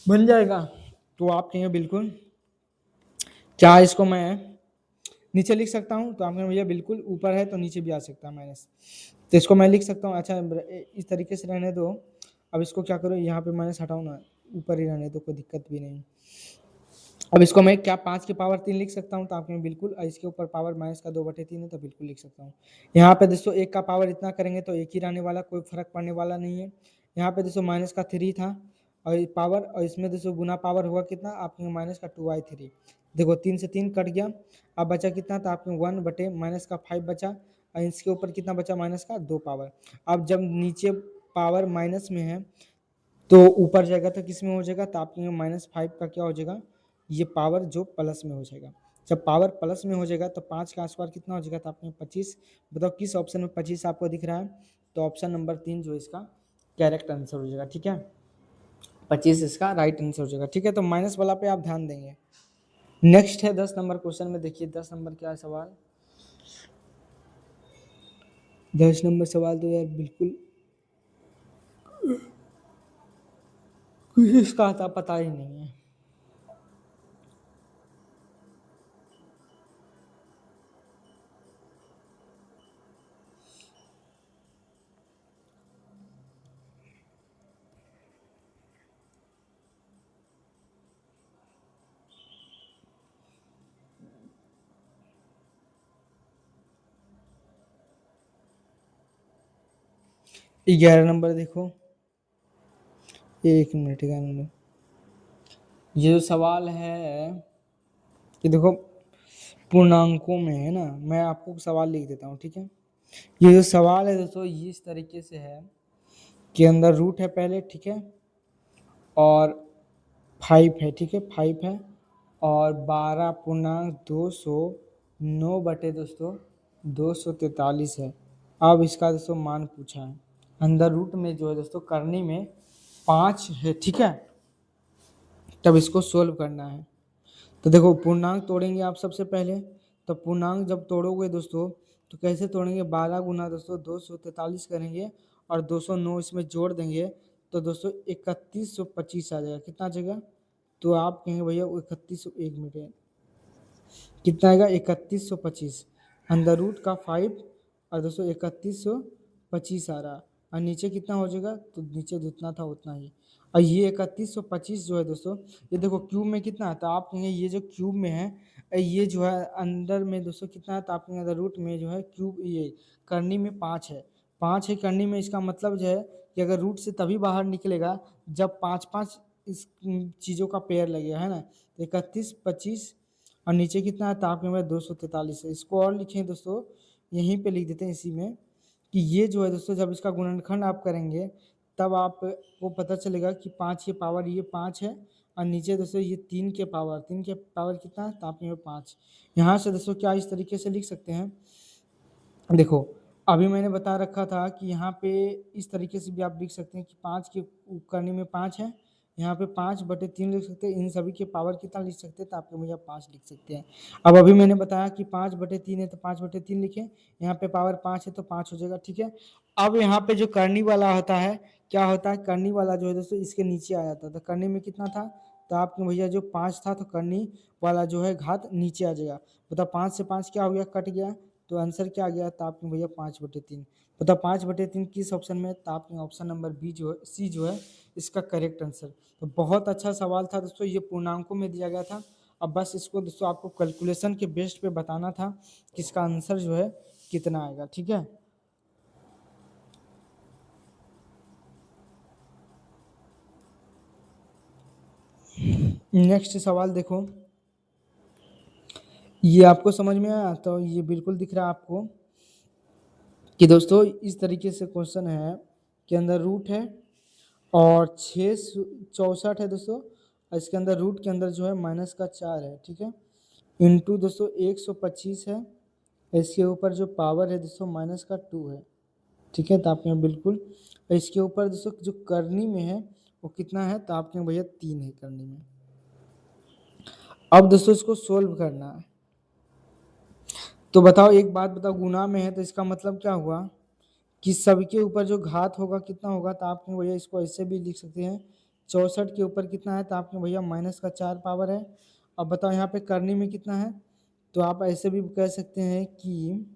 बन जाएगा, तो आप कहेंगे बिल्कुल, क्या इसको मैं नीचे लिख सकता हूँ, तो आपने भैया बिल्कुल ऊपर है तो नीचे भी आ सकता है माइनस, तो इसको मैं लिख सकता हूँ, अच्छा इस तरीके से रहने दो, अब इसको क्या करो, यहाँ पे माइनस हटाओ ना, ऊपर ही रहने दो, कोई दिक्कत भी नहीं। अब इसको मैं क्या 5 की पावर 3 लिख सकता हूँ, तो आपने बिल्कुल इसके ऊपर पावर माइनस का 2/3 है तो बिल्कुल लिख सकता हूँ। यहाँ पे दोस्तों 1 का पावर इतना करेंगे तो एक ही रहने वाला, कोई फर्क पड़ने वाला नहीं है। यहाँ पे दोस्तों माइनस का 3 था और पावर, और इसमें दोस्तों गुना पावर हुआ कितना, आपके माइनस का 2/3, देखो 3 से 3 कट गया, अब बचा कितना, तो आपके 1/-5 बचा, और इसके ऊपर कितना बचा माइनस का 2 पावर। अब जब नीचे पावर माइनस में है तो ऊपर जाएगा तो किस में हो जाएगा, तो आपके -5 का क्या हो जाएगा, ये पावर जो प्लस में हो जाएगा। जब पावर प्लस में हो जाएगा तो 5 का स्क्वायर कितना हो जाएगा, तो आपके 25, बताओ किस ऑप्शन में 25 आपको दिख रहा है, तो ऑप्शन नंबर 3 जो इसका करेक्ट आंसर हो जाएगा, ठीक है, 25 इसका राइट आंसर हो जाएगा, ठीक है। तो माइनस वाला पे आप ध्यान देंगे। नेक्स्ट है 10 नंबर क्वेश्चन में, देखिए 10 नंबर क्या है सवाल, 10 नंबर सवाल तो यार बिल्कुल कुछ इसका आता पता ही नहीं है। ग्यारह नंबर देखो, एक मिनट, 11 नंबर, ये जो सवाल है कि देखो पूर्णांकों में है ना, मैं आपको सवाल लिख देता हूँ, ठीक है। ये जो सवाल है दोस्तों ये इस तरीके से है कि अंदर रूट है पहले, ठीक है, और 5 है, ठीक है, 5 है, और 12.209 दोस्तों 243 है। अब इसका दोस्तों मान पूछा है, अंदर रूट में जो है दोस्तों करनी में 5 है, ठीक है, तब इसको सोल्व करना है। तो देखो पूर्णांक तोड़ेंगे आप सबसे पहले, तो पूर्णांक जब तोड़ोगे दोस्तों तो कैसे तोड़ेंगे, 12 गुना दोस्तों 243 करेंगे और 209 इसमें जोड़ देंगे, तो दोस्तों 3125 आ जाएगा, कितना आ जाएगा, तो आप कहेंगे भैया 3100, 1 मिनट, कितना आएगा 3125, अंदर रूट का 5 और दोस्तों 3125 आ रहा, और नीचे कितना हो जाएगा, तो नीचे जितना था उतना ही, और ये 3125 जो है दोस्तों, ये देखो क्यूब में कितना है, तो आप कहेंगे ये जो क्यूब में है, ये जो है अंदर में दोस्तों कितना है, तो आप कहेंगे अंदर रूट में जो है क्यूब, ये करनी में 5 है, 5 है करनी में, इसका मतलब जो है कि अगर रूट से तभी बाहर निकलेगा जब 5 5 इस चीज़ों का पेयर लगेगा, है ना, तो 3125 और नीचे कितना है, तो आपके पास 243 है, इसको और लिखें दोस्तों, यहीं पे लिख देते हैं इसी में, कि ये जो है दोस्तों जब इसका गुणनखंड आप करेंगे तब आपको पता चलेगा कि 5 के पावर ये 5 है, और नीचे दोस्तों ये 3 के पावर कितना है, तो आपके 5, यहाँ से दोस्तों क्या इस तरीके से लिख सकते हैं, देखो अभी मैंने बता रखा था कि यहाँ पे इस तरीके से भी आप लिख सकते हैं कि 5 के करने में 5 है, यहाँ पे 5/3 लिख सकते हैं, इन सभी के पावर कितना लिख सकते हैं, तो आपके मुझे 5 लिख सकते हैं। अब अभी मैंने बताया कि 5/3 है तो 5/3 लिखें, यहाँ पे पावर 5 है तो 5 हो जाएगा, ठीक है। अब यहाँ पे जो करनी वाला होता है, क्या होता है, करनी वाला जो है दोस्तों इसके नीचे आ जाता है, तो करनी में कितना था, तो आपके भैया जो 5 था तो करनी वाला जो है घात नीचे आ जाएगा, बताओ 5 से 5 क्या हो गया, कट गया, तो आंसर क्या आ गया था आपके भैया 5/3। बताओ 5/3 किस ऑप्शन में है? तो आपने ऑप्शन नंबर बी जो है, सी जो है इसका करेक्ट आंसर। तो बहुत अच्छा सवाल था दोस्तों, ये पूर्णांकों में दिया गया था। अब बस इसको दोस्तों आपको कैलकुलेशन के बेस पे बताना था कि इसका आंसर जो है कितना आएगा, ठीक है। नेक्स्ट सवाल देखो, ये आपको समझ में आया? तो ये बिल्कुल दिख रहा है आपको कि दोस्तों इस तरीके से क्वेश्चन है कि अंदर रूट है और 664 है दोस्तों, और इसके अंदर रूट के अंदर जो है -4 है, ठीक है। इंटू दोस्तों 125 है, इसके ऊपर जो पावर है दोस्तों -2 है, ठीक है। तो आपके यहाँ बिल्कुल इसके ऊपर दोस्तों जो करनी में है वो कितना है? तो आपके यहाँ भैया 3 है करनी में। अब दोस्तों इसको सोल्व करना है। तो बताओ एक बात बताओ, गुना में है तो इसका मतलब क्या हुआ कि सबके ऊपर जो घात होगा कितना होगा? तो आपने भैया इसको ऐसे भी लिख सकते हैं, 64 के ऊपर कितना है? तो आपने भैया -4 पावर है। अब बताओ यहाँ पे करनी में कितना है? तो आप ऐसे भी कह सकते हैं कि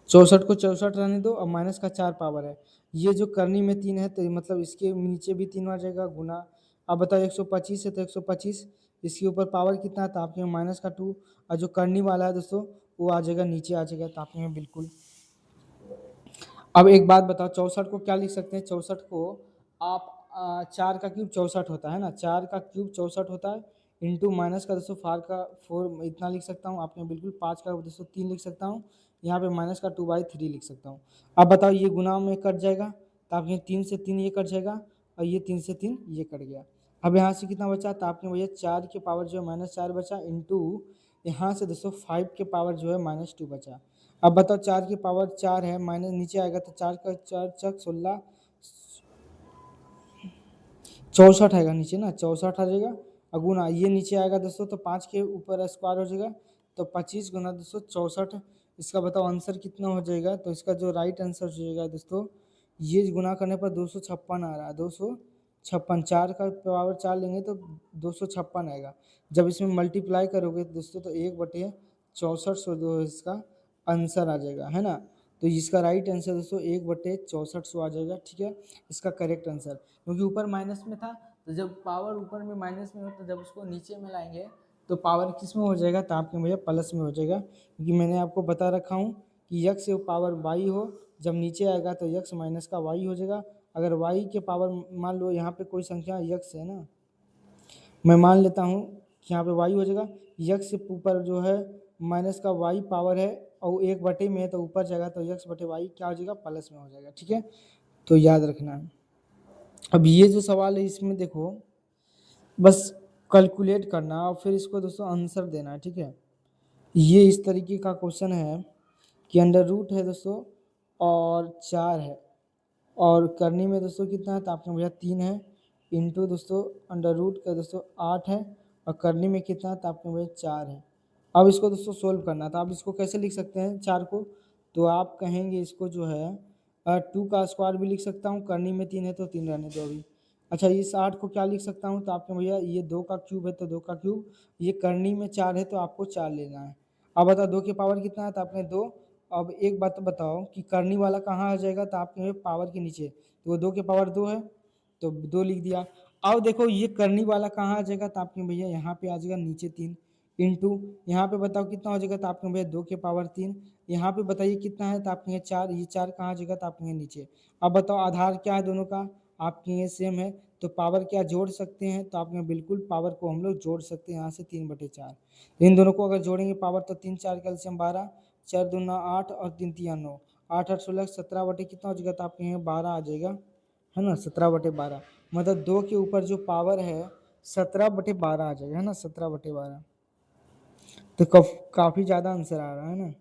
64 को 64 रहने दो और -4 पावर है। ये जो करनी में 3 है तो मतलब इसके नीचे भी 3 आ जाएगा गुना। अब बताओ 125 है तो 125, इसके ऊपर पावर कितना है? तो आपके यहाँ -2, और जो करनी वाला है दोस्तों वो आ जाएगा नीचे आ जाएगा। तो आपके यहाँ बिल्कुल। अब एक बात बताओ, 64 को क्या लिख सकते हैं? 64 को आप 4 का क्यूब 64 होता है ना, 4 का क्यूब 64 होता है, इंटू माइनस का दोस्तों 4 का 4 इतना लिख सकता हूँ आपने बिल्कुल, 5 का दोस्तों 3 लिख सकता हूँ, यहाँ पे -2/3 लिख सकता हूँ। अब बताओ ये गुना में कट जाएगा तो आपके 3 से 3 ये कट जाएगा, और ये 3 से 3 ये कट गया। अब यहाँ से कितना बचा? तो आपने भैया 4 के पावर जो है -4 बचा, इंटू यहाँ से दोस्तों 5 के पावर जो है -2 बचा। अब बताओ 4 की पावर 4 है, माइनस नीचे आएगा तो 4 का 4 चक 16, 64 आएगा नीचे ना, 64 आ जाएगा। और गुना ये नीचे आएगा दोस्तों तो 5 के ऊपर स्क्वायर हो जाएगा, तो 25 गुना दोस्तों 64। इसका बताओ आंसर कितना हो जाएगा? तो इसका जो राइट आंसर हो जाएगा दोस्तों, ये गुना करने पर 256 आ रहा है, 256। 4 का पावर 4 लेंगे तो 256 आएगा। जब इसमें मल्टीप्लाई करोगे दोस्तों तो 1/64 सौ दो इसका आंसर आ जाएगा, है ना। तो इसका राइट आंसर दोस्तों 1/64 आ जाएगा, ठीक है, इसका करेक्ट आंसर। क्योंकि ऊपर माइनस में था, तो जब पावर ऊपर में माइनस में हो तो जब उसको नीचे में लाएंगे तो पावर किस में हो जाएगा? तो आपके भैया प्लस में हो जाएगा, क्योंकि मैंने आपको बता रखा हूँ कि यक्स से पावर वाई हो, जब नीचे आएगा तो यक्स माइनस का वाई हो जाएगा। अगर वाई के पावर मान लो यहाँ पे कोई संख्या यक्स है ना, मैं मान लेता हूँ कि यहाँ पे वाई हो जाएगा, यक्स से ऊपर जो है माइनस का वाई पावर है और 1/, में है तो ऊपर जाएगा तो यक्स/वाई क्या हो जाएगा? प्लस में हो जाएगा, ठीक है। तो याद रखना है। अब ये जो सवाल है इसमें देखो, बस कैलकुलेट करना और फिर इसको दोस्तों आंसर देना है, ठीक है। ये इस तरीके का क्वेश्चन है कि अंडर रूट है दोस्तों और 4 है, और करनी में दोस्तों कितना है? तो आपके भैया 3 है, इंटू दोस्तों अंडर रूट का दोस्तों 8 है, और करनी में कितना है? तो आपके भैया 4 है। अब इसको दोस्तों सोल्व करना था। आप इसको कैसे लिख सकते हैं 4 को? तो आप कहेंगे इसको जो है 2 का स्क्वायर भी लिख सकता हूँ, करनी में 3 है तो 3 रहने दो अभी। अच्छा इस 8 को क्या लिख सकता हूँ? तो आपके भैया ये 2 का क्यूब है तो 2 का क्यूब, ये करनी में 4 है तो आपको 4 लेना है। अब बताओ 2 की पावर कितना है? तो आपने 2। अब एक बात बताओ कि करनी वाला कहाँ आ जाएगा? तो आपके पावर के नीचे, तो वो 2 के पावर 2 है तो 2 लिख दिया। अब देखो ये करनी वाला कहाँ आ जाएगा? तो आपके भैया यहाँ पे आ जाएगा नीचे 3, इंटू यहाँ पे बताओ कितना हो जाएगा? तो आपके भैया 2 के पावर 3, यहाँ पे बताइए कितना है? तो आपके यहाँ 4, ये 4 कहाँ आ जाएगा? तो आपके यहाँ नीचे। अब बताओ आधार क्या है दोनों का? आपके यहाँ सेम है, तो पावर क्या जोड़ सकते हैं? तो आपके यहाँ बिल्कुल पावर को हम लोग जोड़ सकते हैं यहाँ से 3/4। इन दोनों को अगर जोड़ेंगे पावर तो 3 4 कैल्शियम 12, 4 दूना 8 और 3 3 9, 8 8 16 17 कितना हो जाएगा? तो आपके यहाँ 12 आ जाएगा, है ना, 17/12। मतलब 2 के ऊपर जो पावर है 17/12 आ जाएगा, है ना, 17/12। तो काफ़ी ज़्यादा आंसर आ रहा है ना।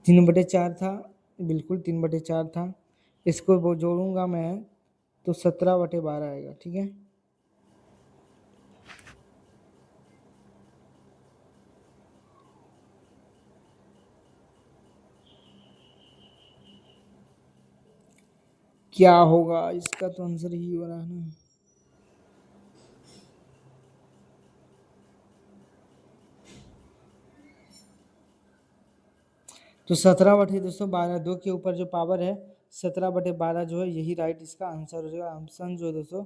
3/4 था, बिल्कुल 3/4 था। इसको वो जोड़ूंगा मैं तो 17/12 आएगा, ठीक है। क्या होगा इसका? तो आंसर ही हो रहा है ना। तो 17/12 2 के ऊपर जो पावर है 17/12 जो है यही राइट इसका आंसर हो जाएगा। ऑप्शन जो है दोस्तों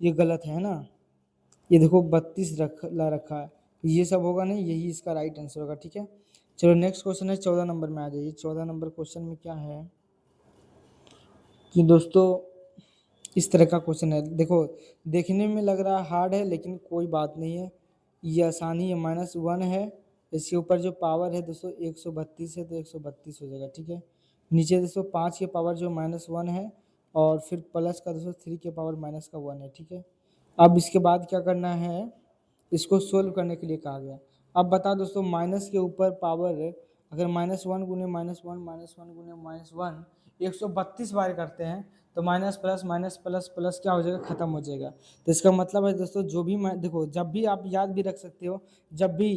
ये गलत है ना, ये देखो 32 ला रखा है, ये सब होगा नहीं, यही इसका राइट आंसर होगा। ठीक है, चलो नेक्स्ट क्वेश्चन है 14 नंबर में आ जाइए। 14 नंबर क्वेश्चन में क्या है कि दोस्तों इस तरह का क्वेश्चन है, देखो देखने में लग रहा है हार्ड है लेकिन कोई बात नहीं है, ये आसानी है। -1 है, इसके ऊपर जो पावर है दोस्तों 132 है, तो 132 हो जाएगा। ठीक है, नीचे दोस्तों 5 के पावर जो -1 है और फिर प्लस का दोस्तों 3 के पावर -1 है। ठीक है, अब इसके बाद क्या करना है, इसको सोल्व करने के लिए कहा गया। अब बता दोस्तों माइनस के ऊपर पावर अगर -1 गुने -1 -1 गुने -1 132 बार करते हैं तो माइनस प्लस प्लस क्या हो जाएगा, खत्म हो जाएगा। तो इसका मतलब है दोस्तों जो भी मैं देखो, जब भी आप याद भी रख सकते हो, जब भी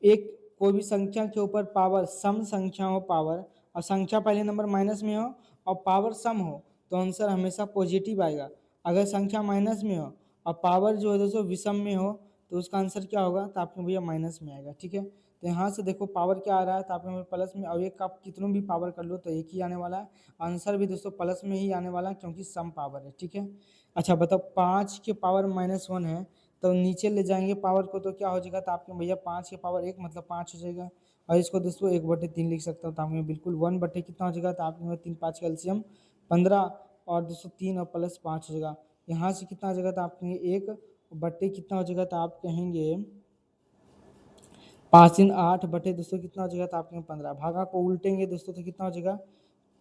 एक कोई भी संख्या के ऊपर पावर सम संख्या हो पावर, और संख्या पहले नंबर माइनस में हो और पावर सम हो तो आंसर हमेशा पॉजिटिव आएगा। अगर संख्या माइनस में हो और पावर जो है दोस्तों विषम में हो तो उसका आंसर क्या होगा, तो आपके भैया माइनस में आएगा। ठीक है, तो यहाँ से देखो पावर क्या आ रहा है, तो आपके प्लस में, और एक आप कितनों भी पावर कर लो तो एक ही आने वाला है, आंसर भी दोस्तों प्लस में ही आने वाला है क्योंकि सम पावर है। ठीक है, अच्छा बताओ 5 के पावर -1 है तो नीचे ले जाएंगे पावर को तो क्या हो जाएगा, तो आपके भैया 5 के पावर 1 मतलब 5 हो जाएगा, और इसको दोस्तों 1/3 लिख सकता हूँ, तो आपके बिल्कुल 1 कितना हो जाएगा, तो आपके 3 5 का एलसीएम 15 और दोस्तों 3 और प्लस 5 हो जाएगा। यहाँ से कितना हो जाएगा, तो आप कहेंगे 1/, कितना हो जाएगा, तो आप कहेंगे 5 3 8 बटे दोस्तों कितना हो जाएगा, तो आप कहेंगे 15। भागा को उल्टेंगे दोस्तों तो कितना हो जाएगा,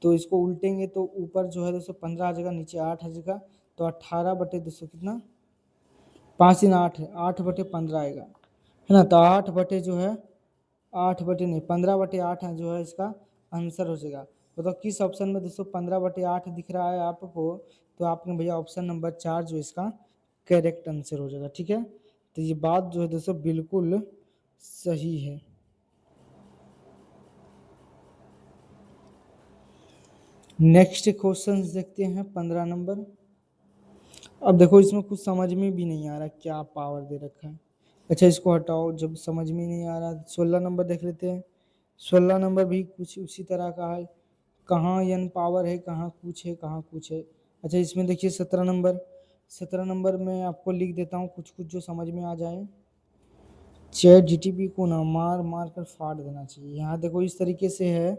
तो इसको उल्टेंगे तो ऊपर जो है दोस्तों 15 आ जाएगा, नीचे 8 आ जाएगा, तो 18 बटे दोस्तों कितना 5 3 8 है, 8/15 आएगा, है ना। तो 8 बटे जो है 8 बटे नहीं 15/8 है जो है इसका आंसर हो जाएगा। तो किस ऑप्शन में दोस्तों 15/8 दिख रहा है आपको, तो आपने भैया ऑप्शन नंबर 4 जो इसका करेक्ट आंसर हो जाएगा। ठीक है, तो ये बात जो है दोस्तों बिल्कुल सही है। नेक्स्ट क्वेश्चन देखते हैं 15 नंबर। अब देखो इसमें कुछ समझ में भी नहीं आ रहा क्या पावर दे रखा है। अच्छा इसको हटाओ, जब समझ में नहीं आ रहा 16 नंबर देख लेते हैं। 16 नंबर भी कुछ उसी तरह का है, कहाँ n पावर है, कहाँ कुछ है, कहाँ कुछ है। अच्छा इसमें देखिए 17 नंबर, 17 नंबर में आपको लिख देता हूँ कुछ कुछ जो समझ में आ जाए। चैट जीटीपी को ना मार मार कर फाड़ देना चाहिए। यहाँ देखो इस तरीके से है,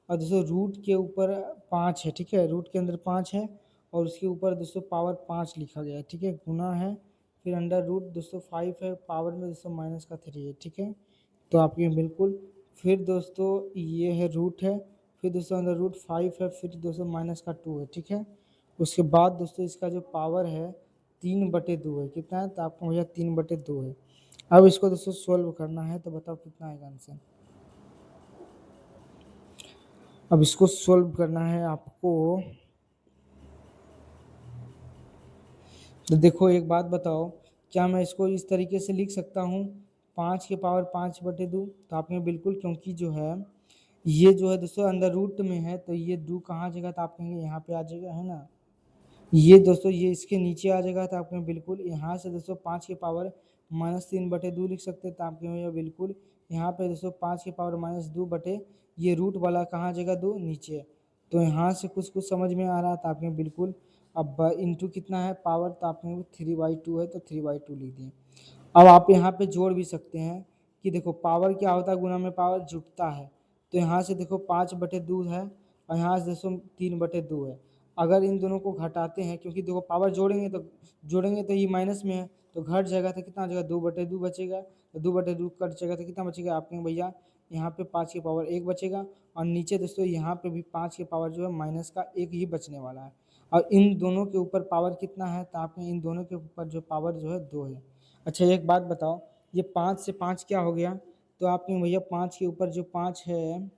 और दोस्तों रूट के ऊपर 5 है, ठीक है, रूट के अंदर 5 है और उसके ऊपर दोस्तों पावर 5 लिखा गया है, ठीक है, गुना है, फिर अंडर रूट दोस्तों 5 है, पावर में दोस्तों -3 है। ठीक है, तो आपके बिल्कुल, फिर दोस्तों ये है रूट है, फिर दोस्तों अंदर रूट 5 है, फिर दोस्तों -2 है। ठीक है, उसके बाद दोस्तों इसका जो पावर है 3/2 है, कितना है, तो आपको भैया 3/2 है। अब इसको दोस्तों सोल्व करना है, तो बताओ कितना आएगा आंसर। अब इसको सोल्व करना है आपको, तो देखो एक बात बताओ, क्या मैं इसको इस तरीके से लिख सकता हूँ 5 के पावर 5/2, तो आपने बिल्कुल, क्योंकि जो है ये जो है दोस्तों अंदर रूट में है तो ये 2 कहाँ आ जाएगा, तो आप कहेंगे यहाँ पे आ जाएगा, है ना। ये दोस्तों ये इसके नीचे आ जाएगा, तो आपने बिल्कुल यहाँ से दोस्तों 5 के पावर -3/2 लिख सकते हैं, तो आपके बिल्कुल यहाँ पे दोस्तों 5 के पावर -2 बटे ये रूट वाला कहाँ आ जाएगा, 2 नीचे। तो यहाँ से कुछ कुछ समझ में आ रहा था आपने बिल्कुल। अब इंटू कितना है पावर, तो आपने 3/2 है तो 3/2 लिख दिए। अब आप यहाँ पे जोड़ भी सकते हैं कि देखो पावर क्या होता है, गुना में पावर जुटता है, तो यहाँ से देखो 5/2 है और यहाँ से दोस्तों 3/2 है। अगर इन दोनों को घटाते हैं, क्योंकि देखो पावर जोड़ेंगे तो ये माइनस में है तो घट जाएगा, तो कितना आ जाएगा 2/2 बचेगा, तो 2/2 कट जाएगा तो कितना बचेगा आपके भैया, यहाँ पे 5 के पावर 1 बचेगा, और नीचे दोस्तों यहाँ पे भी 5 के पावर जो है -1 ही बचने वाला है। और इन दोनों के ऊपर पावर कितना है, तो आपने इन दोनों के ऊपर जो पावर जो है 2 है। अच्छा एक बात बताओ, ये 5 से 5 क्या हो गया, तो आपके भैया 5 के ऊपर जो 5 है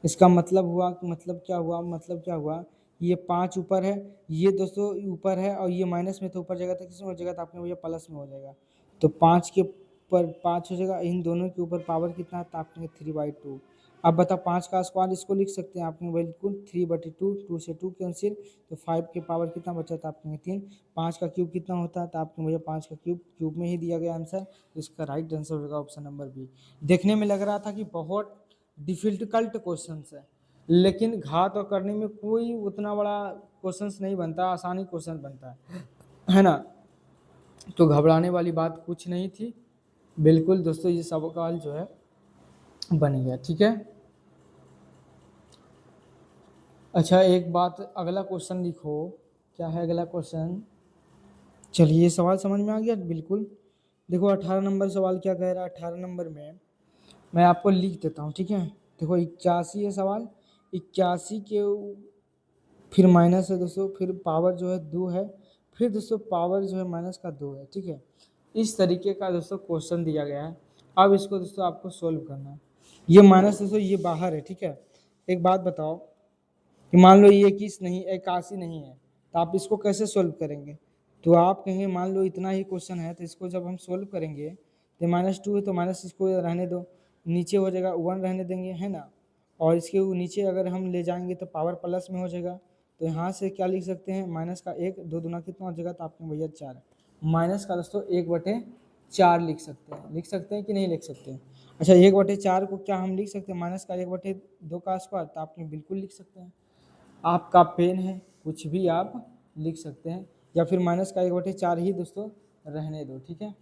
इसका मतलब हुआ, मतलब क्या हुआ, मतलब क्या हुआ, ये 5 ऊपर है, ये दोस्तों ऊपर है और ये माइनस में तो ऊपर जाएगा तो किस में हो जाएगा, तो आपके भैया प्लस में हो जाएगा, तो 5 के ऊपर 5 हो जाएगा, इन दोनों के ऊपर पावर कितना है, तो आपके 3/2। अब बताओ 5 का स्क्वायर इसको लिख सकते हैं आपने बिल्कुल 3/2, 2 से 2 कैंसिल, तो 5 के पावर कितना बचा था आपके 3, 5 का क्यूब कितना होता है, तो आपके भैया 5 का क्यूब में ही दिया गया आंसर, तो इसका राइट आंसर होगा ऑप्शन नंबर बी। देखने में लग रहा था कि बहुत डिफिकल्ट क्वेश्चन है, लेकिन घात और करने में कोई उतना बड़ा क्वेश्चन नहीं बनता, आसानी क्वेश्चन बनता है ना। तो घबराने वाली बात कुछ नहीं थी, बिल्कुल दोस्तों ये सवाल जो है बन गया, ठीक है। अच्छा एक बात, अगला क्वेश्चन लिखो, क्या है अगला क्वेश्चन। चलिए सवाल समझ में आ गया बिल्कुल। देखो 18 नंबर सवाल क्या कह रहा है, 18 नंबर में मैं आपको लिख देता हूँ, ठीक है। देखो 81 है सवाल, 81 के फिर माइनस है दोस्तों, फिर पावर जो है 2 है, फिर दोस्तों पावर जो है माइनस का 2 है, ठीक है। इस तरीके का दोस्तों क्वेश्चन दिया गया है। अब इसको दोस्तों आपको सोल्व करना है। ये माइनस दोस्तों ये बाहर है, ठीक है। एक बात बताओ कि मान लो ये 21 नहीं 81 नहीं है, तो आप इसको कैसे सोल्व करेंगे। तो आप कहेंगे मान लो इतना ही क्वेश्चन है, तो इसको जब हम सोल्व करेंगे तो -2 है तो माइनस इसको रहने दो, नीचे हो जाएगा 1 रहने देंगे, है ना। और इसके नीचे अगर हम ले जाएंगे तो पावर प्लस में हो जाएगा। तो यहाँ से क्या लिख सकते हैं, माइनस का 1 2 दूना कितना हो जाएगा, तो आपके भैया 4 माइनस का दोस्तों 1/4 लिख सकते हैं, लिख सकते हैं कि नहीं लिख सकते हैं। अच्छा 1/4 को क्या हम लिख सकते हैं, माइनस का 1/2 का स्क्वायर, तो आपने बिल्कुल लिख सकते हैं। आपका पेन है, कुछ भी आप लिख सकते हैं, या फिर माइनस का 1/4 ही दोस्तों रहने दो, ठीक है।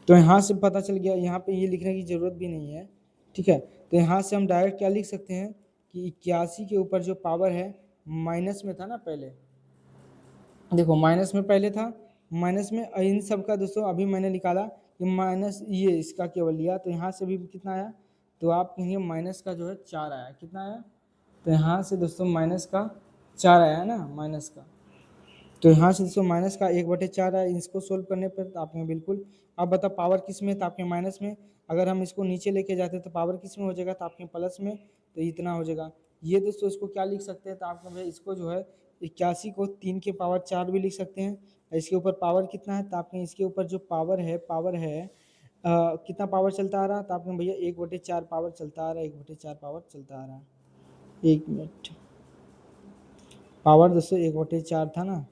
तो यहाँ से पता चल गया, यहाँ पे ये लिखने की ज़रूरत भी नहीं है, ठीक है। तो यहाँ से हम डायरेक्ट क्या लिख सकते हैं कि 81 के ऊपर जो पावर है माइनस में था ना पहले, देखो माइनस में पहले था, माइनस में इन सब का दोस्तों अभी मैंने निकाला कि माइनस ये इसका केवल लिया, तो यहाँ से भी कितना आया, तो आप कहेंगे माइनस का जो है 4 आया, कितना आया, तो यहाँ से दोस्तों माइनस का 4 आया ना, माइनस का। तो यहाँ से दोस्तों माइनस का 1/4 आया, इसको सोल्व करने पर तो आपने बिल्कुल, अब बताओ पावर किस में, तो आपके माइनस में। अगर हम इसको नीचे लेके जाते तो पावर किस में हो जाएगा, तो आपके प्लस में, तो इतना हो जाएगा। ये दोस्तों इसको क्या लिख सकते हैं, तो आपका भाई इसको जो है 81 को 3 के पावर 4 भी लिख सकते हैं। इसके ऊपर पावर कितना है, तो आपने इसके ऊपर जो पावर है कितना पावर चलता आ रहा है, तो आपने भैया 1/4 पावर चलता आ रहा है, 1/4 पावर चलता आ रहा है। 1 मिनट, पावर दोस्तों 1/4 था ना,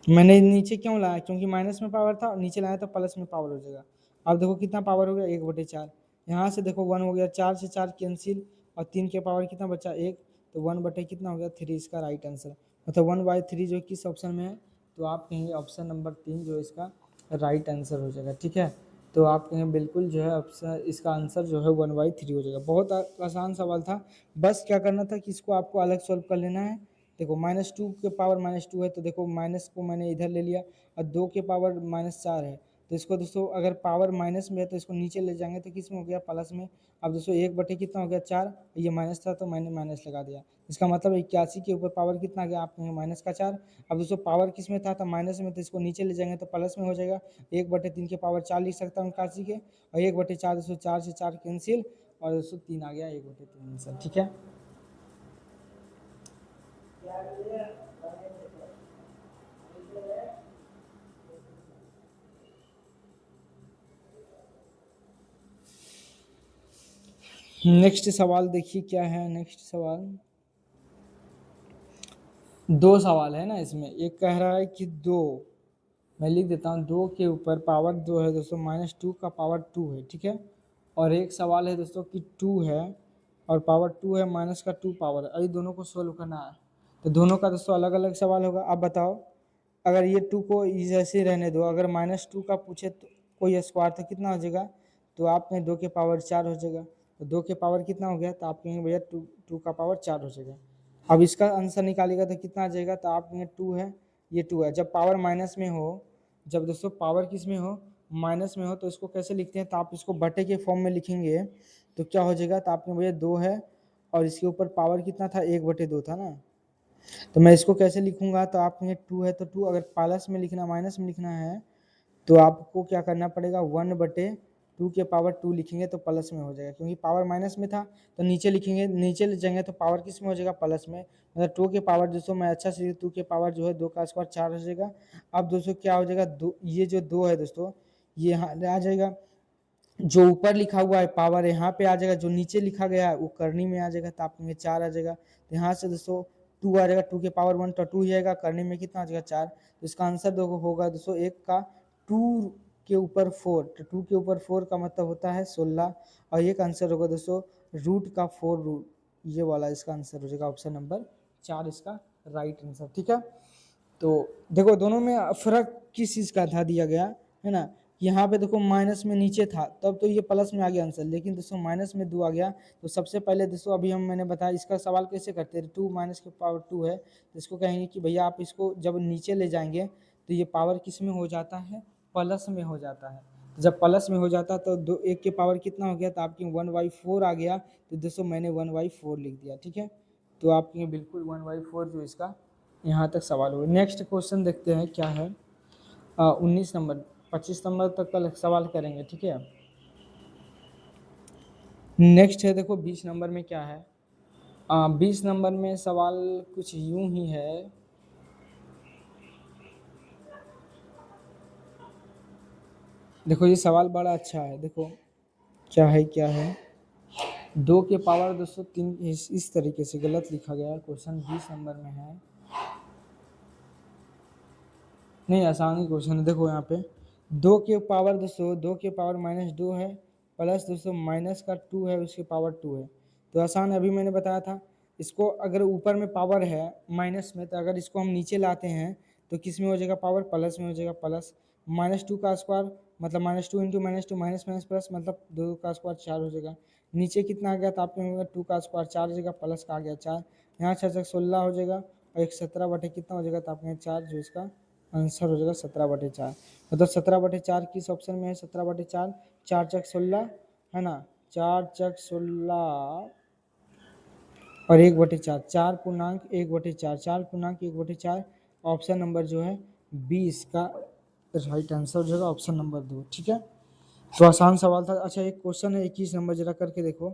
मैंने नीचे क्यों लाया, क्योंकि माइनस में पावर था, नीचे लाया तो प्लस में पावर हो जाएगा। अब देखो कितना पावर हो गया, 1/4। यहाँ से देखो 1 हो गया, 4 से 4 कैंसिल, और 3 के पावर कितना बचा 1, तो 1 बटे कितना हो गया 3, इसका राइट आंसर मतलब 1/3 जो किस ऑप्शन में है, तो आप कहेंगे ऑप्शन नंबर 3 जो इसका राइट आंसर हो जाएगा, ठीक है। तो आप कहें बिल्कुल जो है ऑप्शन इसका आंसर जो है 1/3 हो जाएगा। बहुत आसान सवाल था, बस क्या करना था कि इसको आपको अलग सॉल्व कर लेना है। देखो -2 के पावर -2 है, तो देखो माइनस को मैंने इधर ले लिया, और 2 के पावर -4 है, तो इसको दोस्तों अगर पावर माइनस में है तो इसको नीचे ले जाएंगे तो किस में हो गया, प्लस में। अब दोस्तों 1 बटे कितना हो गया 4, ये माइनस था तो मैंने माइनस लगा दिया, इसका मतलब 81 के ऊपर पावर कितना आ गया, आपने माइनस का 4। अब दोस्तों पावर किस में था, तो माइनस में, तो इसको नीचे ले जाएंगे तो प्लस में हो जाएगा। 1/3 के पावर 4 लिख सकता हूँ 81 के, और 1/4 दोस्तों 4 से 4 कैंसिल, और दोस्तों 3 आ गया 1/3 आंसर, ठीक है। नेक्स्ट सवाल देखिए क्या है, नेक्स्ट सवाल 2 सवाल है ना इसमें, एक कह रहा है कि 2, मैं लिख देता हूँ, 2 के ऊपर पावर 2 है दोस्तों, -2 का पावर 2 है, ठीक है। और एक सवाल है दोस्तों कि 2 है और पावर 2 है, माइनस का 2 पावर है, अभी दोनों को सोल्व करना है। तो दोनों का दोस्तों अलग अलग सवाल होगा। अब बताओ, अगर ये 2 को जैसे ही रहने दो, अगर -2 का पूछे तो कोई स्क्वायर तो कितना हो जाएगा, तो आपने 2 के पावर 4 हो जाएगा, तो 2 के पावर कितना हो गया, तो आप कहेंगे भैया 2 का पावर 4 हो जाएगा। अब इसका आंसर निकालेगा तो कितना आ जाएगा, तो आप कहेंगे 2 है, ये 2 है। जब पावर माइनस में हो, जब दोस्तों पावर किस में हो, माइनस में हो, तो इसको कैसे लिखते हैं, तो आप इसको बटे के फॉर्म में लिखेंगे तो क्या हो जाएगा, तो आपने भैया 2 है, और इसके ऊपर पावर कितना था, 1/2 था ना। तो मैं इसको कैसे लिखूंगा, तो आप कहेंगे 2 है, तो 2 अगर प्लस में लिखना माइनस में लिखना है, तो आपको क्या करना पड़ेगा, 1/2 के पावर 2 लिखेंगे तो प्लस में हो जाएगा, क्योंकि पावर माइनस में था तो नीचे लिखेंगे, नीचे ले जाएंगे तो पावर किस में हो जाएगा, प्लस में। मतलब 2 के पावर दोस्तों मैं अच्छा से 2 के पावर जो है 2 का स्क्वायर 4 हो जाएगा। अब दोस्तों क्या हो जाएगा, दो ये जो 2 है दोस्तों, ये यहाँ आ जाएगा, जो ऊपर लिखा हुआ है पावर यहाँ पे आ जाएगा, जो नीचे लिखा गया है वो करनी में आ जाएगा, तो आप में 4 आ जाएगा। तो यहाँ से दोस्तों 2 आ जाएगा, 2 के पावर 1 तो 2 ही आएगा, करने में कितना आ जाएगा 4। तो इसका आंसर देखो होगा दोस्तों 1 का 2 के ऊपर 4, तो 2 के ऊपर 4 का मतलब होता है 16, और ये का आंसर होगा दोस्तों रूट का 4 रूट, ये वाला इसका आंसर हो जाएगा ऑप्शन नंबर 4 इसका राइट आंसर। ठीक है, तो देखो दोनों में फर्क किस चीज़ का था दिया गया है ना, यहाँ पे देखो माइनस में नीचे था तब तो ये प्लस में आ गया आंसर, लेकिन दोस्तों माइनस में 2 आ गया। तो सबसे पहले दोस्तों अभी मैंने बताया इसका सवाल कैसे करते हैं, 2 माइनस के पावर 2 है, तो इसको कहेंगे कि भैया आप इसको जब नीचे ले जाएंगे तो ये पावर किस में हो जाता है, प्लस में हो जाता है। तो जब प्लस में हो जाता है तो 2 1 के पावर कितना हो गया, तो आपकी 1/4 आ गया, तो दोस्तों मैंने 1/4 लिख दिया। ठीक है, तो आपके बिल्कुल 1/4 जो इसका यहाँ तक सवाल हुआ। नेक्स्ट क्वेश्चन देखते हैं क्या है, 19 नंबर, 25 नंबर तक का सवाल करेंगे। ठीक है, नेक्स्ट है देखो 20 नंबर में क्या है, 20 नंबर में सवाल कुछ यूं ही है, देखो ये सवाल बड़ा अच्छा है, देखो क्या है 2 के पावर दोस्तों 3, इस तरीके से गलत लिखा गया है, क्वेश्चन 20 नंबर में है, नहीं आसान ही क्वेश्चन है। देखो यहाँ पे 2 के पावर दोस्तों 2 के पावर -2 है, प्लस दोस्तों माइनस का 2 है, उसके पावर 2 है, तो आसान अभी मैंने बताया था। इसको अगर ऊपर में पावर है माइनस में, तो अगर इसको हम नीचे लाते हैं तो किस में हो जाएगा पावर, प्लस में हो जाएगा। प्लस -2 का स्क्वायर मतलब -2 इंटू -2 माइनस माइनस प्लस मतलब 2 का स्क्वायर 4 हो जाएगा। नीचे कितना आ गया, तो आपके होगा 2 का स्क्वायर 4 हो जाएगा, प्लस का आ गया 4, यहाँ 6 16 हो जाएगा, और एक 17 बटे कितना हो जाएगा, तो आपके 4 जो इसका आंसर हो जाएगा 17/4। मतलब 17/4 किस ऑप्शन में है, 17/4, 4 चक 16 है ना, 4 चक 16 और 1/4, 4 पूर्णांक 1/4, 4 पूर्णांक 1/4, ऑप्शन नंबर जो है 20 का राइट आंसर हो जाएगा ऑप्शन नंबर 2। ठीक है, तो आसान सवाल था। अच्छा एक क्वेश्चन है 21 नंबर, जरा करके देखो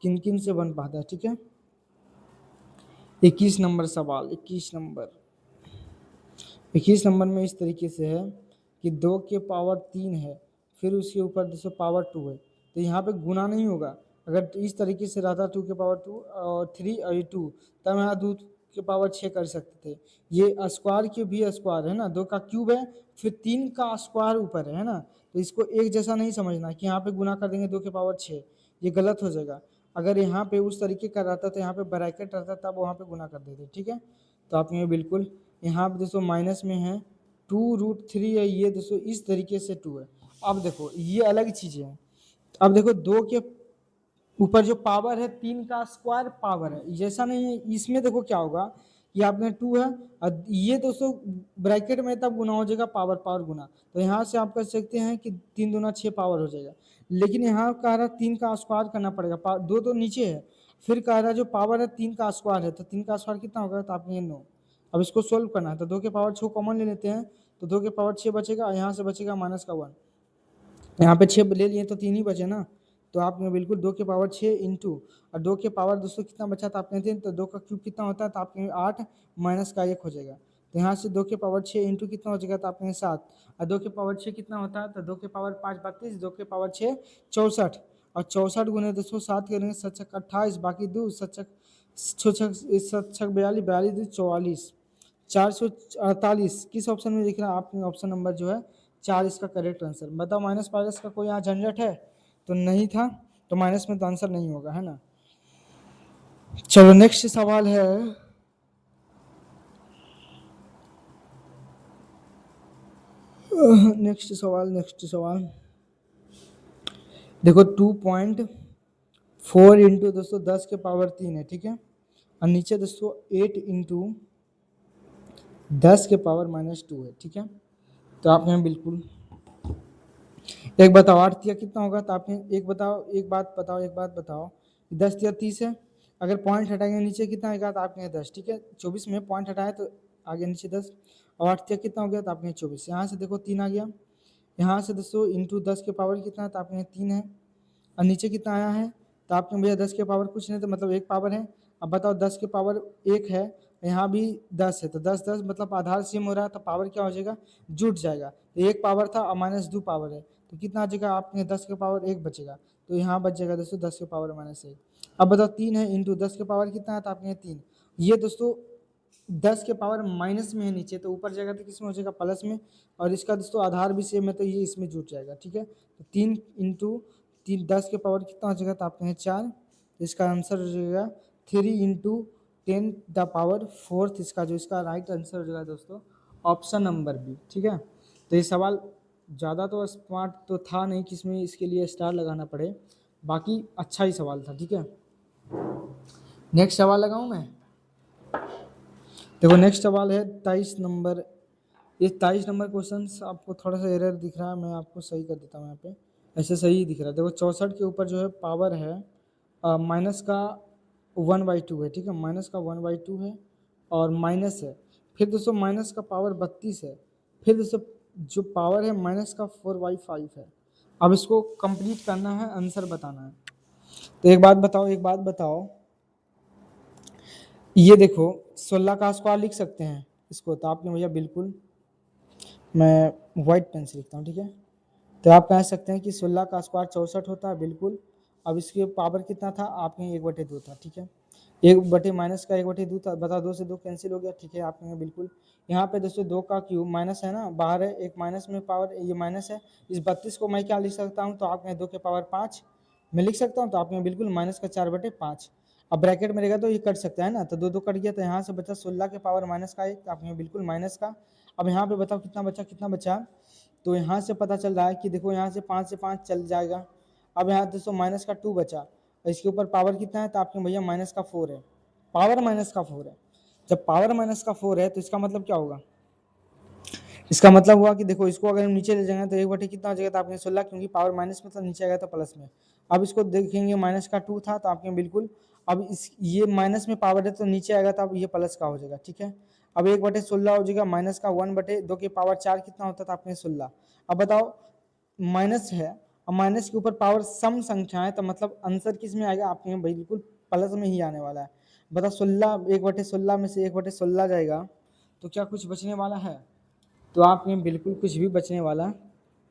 किन किन से बन पाता है। ठीक है, 21 नंबर सवाल, 21 नंबर में इस तरीके से है कि 2 के पावर 3 है, फिर उसके ऊपर दोस्तों पावर 2 है, तो यहाँ पे गुना नहीं होगा। अगर इस तरीके से रहता 2 के पावर 2 और 3 और 2, तब यहाँ 2 के पावर 6 कर सकते थे। ये स्क्वायर के भी स्क्वायर है ना, 2 का क्यूब है, फिर 3 का स्क्वायर ऊपर है ना, तो इसको एक जैसा नहीं समझना कि यहाँ पे गुना कर देंगे 2 के पावर 6, ये गलत हो जाएगा। अगर यहाँ पे उस तरीके का रहता तो यहाँ पे ब्रैकेट रहता तब वहाँ पे गुना कर देते। ठीक है, तो आप ये बिल्कुल यहाँ पे दोस्तों माइनस में है 2√3 है, ये दोस्तों इस तरीके से 2 है। अब देखो ये अलग चीज़ें हैं। अब देखो 2 के ऊपर जो पावर है 3 का स्क्वायर पावर है, जैसा नहीं है इसमें। देखो क्या होगा, ये आपने 2 है और ये दोस्तों ब्रैकेट में तब गुना हो जाएगा पावर पावर गुना, तो यहाँ से आप कर सकते हैं कि 3 दूना 6 पावर हो जाएगा। लेकिन यहाँ कह रहा 3 का स्क्वायर करना पड़ेगा, 2 तो नीचे है, फिर कह रहा जो पावर है 3 का स्क्वायर है, तो 3 का स्क्वायर कितना होगा, तो आपने 9। अब इसको सोल्व करना है तो 2 के पावर 6 कॉमन ले लेते हैं, तो 2 के पावर 6 बचेगा और यहाँ से बचेगा माइनस का 1, यहाँ पे 6 ले लिए तो 3 ही बचे ना, तो आपने बिल्कुल 2 के पावर 6 इंटू और 2 के पावर दोस्तों कितना बचा था आपने 3, तो 2 का क्यूब कितना होता है, तो आपके 8 माइनस का 1 हो जाएगा, तो यहाँ से 2 के पावर 6 इंटू कितना हो जाएगा, तो आपके 7, और 2 के पावर 6 कितना होता है, तो 2 के पावर 5 32, 2 के पावर 6 64, और 64 गुने 207 करेंगे 7 छक 28, बाकी 2 7 छक 7 छक 42, 42 2 44, 448 किस ऑप्शन में दिख रहा है, आपने ऑप्शन नंबर जो है 4 इसका करेक्ट आंसर। बताओ माइनस प्लस का कोई यहाँ झंझट है, तो नहीं था, तो माइनस में तो आंसर नहीं होगा, है ना। चलो नेक्स्ट सवाल है, नेक्स्ट सवाल देखो 2.4 इंटू दोस्तों 10 के पावर 3 है। ठीक है, और नीचे दोस्तों 8 इंटू 10 के पावर -2 है। ठीक है, तो आप यहाँ बिल्कुल एक बताओ 8 तिया कितना होगा, तो आपने एक बात बताओ 10 तिया 30 है, अगर पॉइंट हटाएंगे नीचे कितना आएगा, तो आपके यहाँ 10। ठीक है, 24 में पॉइंट हटाए तो आगे नीचे 10, और 8 तिया कितना हो गया, तो आपके यहाँ 24, यहाँ से देखो 3 आ गया, यहाँ से दोस्तों इंटू 10 के पावर कितना है, तो आपके यहाँ 3 है, और नीचे कितना आया है, तो आपने भैया 10 के पावर कुछ नहीं, तो मतलब 1 पावर है। अब बताओ 10 के पावर 1 है, यहाँ भी 10 है, तो 10 10 मतलब आधार सेम हो रहा है, तो पावर क्या हो जाएगा, जुट जाएगा, तो 1 पावर था और -2 पावर है, तो कितना आ जाएगा, आपने 10 के पावर 1 बचेगा, तो यहाँ बच जाएगा दोस्तों 10 के पावर -1। अब बताओ 3 है इंटू 10 के पावर कितना है, तो आपने 3, ये दोस्तों 10 के पावर माइनस में है नीचे, तो ऊपर जाएगा तो किस में हो जाएगा, प्लस में। और इसका दोस्तों आधार भी सेम है, तो ये इसमें जुट जाएगा, ठीक है। तो 3 इंटू 3, 10 के पावर कितना हो जाएगा, तो आपके यहाँ 4। इसका आंसर हो जाएगा 3 इंटू 10 द पावर 4। इसका जो इसका राइट आंसर हो जाएगा दोस्तों ऑप्शन नंबर बी, ठीक है। तो ये सवाल ज़्यादा तो स्मार्ट तो था नहीं कि इसमें इसके लिए स्टार लगाना पड़े, बाकी अच्छा ही सवाल था, ठीक है। नेक्स्ट सवाल लगाऊं मैं। देखो नेक्स्ट सवाल है 23 नंबर। ये 23 नंबर क्वेश्चन आपको थोड़ा सा एरर दिख रहा है, मैं आपको सही कर देता हूँ यहाँ पे। ऐसे सही दिख रहा है। देखो 64 के ऊपर जो है पावर है माइनस का 1/2 है, ठीक है। माइनस का 1/2 है और माइनस है। फिर दोस्तों माइनस का पावर 32 है। फिर दोस्तों जो पावर है माइनस का 4/5 है। अब इसको कंप्लीट करना है, आंसर बताना है। तो एक बात बताओ, ये देखो 16 का स्क्वायर लिख सकते हैं इसको, तो आपने भैया बिल्कुल, मैं वाइट पेन से लिखता हूँ, ठीक है। तो आप कह सकते हैं कि 16 का स्क्वायर 64 होता है, बिल्कुल। अब इसके पावर कितना था, आपके 1/2 था, ठीक है। 1 माइनस का 1/2 था, बता 2 से 2 कैंसिल हो गया, ठीक है। आपने बिल्कुल यहाँ पे दोस्तों 2 का क्यूब माइनस है ना, बाहर है, एक माइनस में पावर, ये माइनस है। इस 32 को मैं क्या लिख सकता हूँ, तो आपने 2 के पावर 5 मैं लिख सकता हूँ, तो आपने बिल्कुल माइनस का 4/5। अब ब्रैकेट में रहेगा तो ये कट सकता है ना, तो 2 2 कट गया, तो यहाँ से बचा 16 के पावर माइनस का 1, तो आपने बिल्कुल माइनस का। अब यहाँ पे बताओ कितना बचा। तो यहाँ से पता चल रहा है कि देखो यहाँ से 5 से 5 चल जाएगा। अब यहाँ दोस्तों माइनस का 2 बचा और इसके ऊपर पावर कितना है, तो आपके भैया माइनस का 4 है। पावर माइनस का 4 है। जब पावर माइनस का 4 है तो इसका मतलब क्या होगा, इसका मतलब हुआ कि देखो इसको अगर हम नीचे ले जाएंगे तो 1/, कितना हो जाएगा, तो आपने 16, क्योंकि पावर माइनस मतलब नीचे आएगा तो प्लस में। अब इसको देखेंगे माइनस का 2 था, तो आपके बिल्कुल, अब इस ये माइनस में पावर है तो नीचे आएगा, तो अब ये प्लस का हो जाएगा, ठीक है। अब 1/16 हो जाएगा, माइनस का 1/2 के पावर 4 कितना होता था आपने 16। अब बताओ माइनस है और माइनस के ऊपर पावर सम संख्या है, तो मतलब आंसर किस में आएगा, आपके बिल्कुल प्लस में ही आने वाला है। बताओ 16, 1/16 में से 1/16 जाएगा तो क्या कुछ बचने वाला है, तो आप में बिल्कुल कुछ भी बचने वाला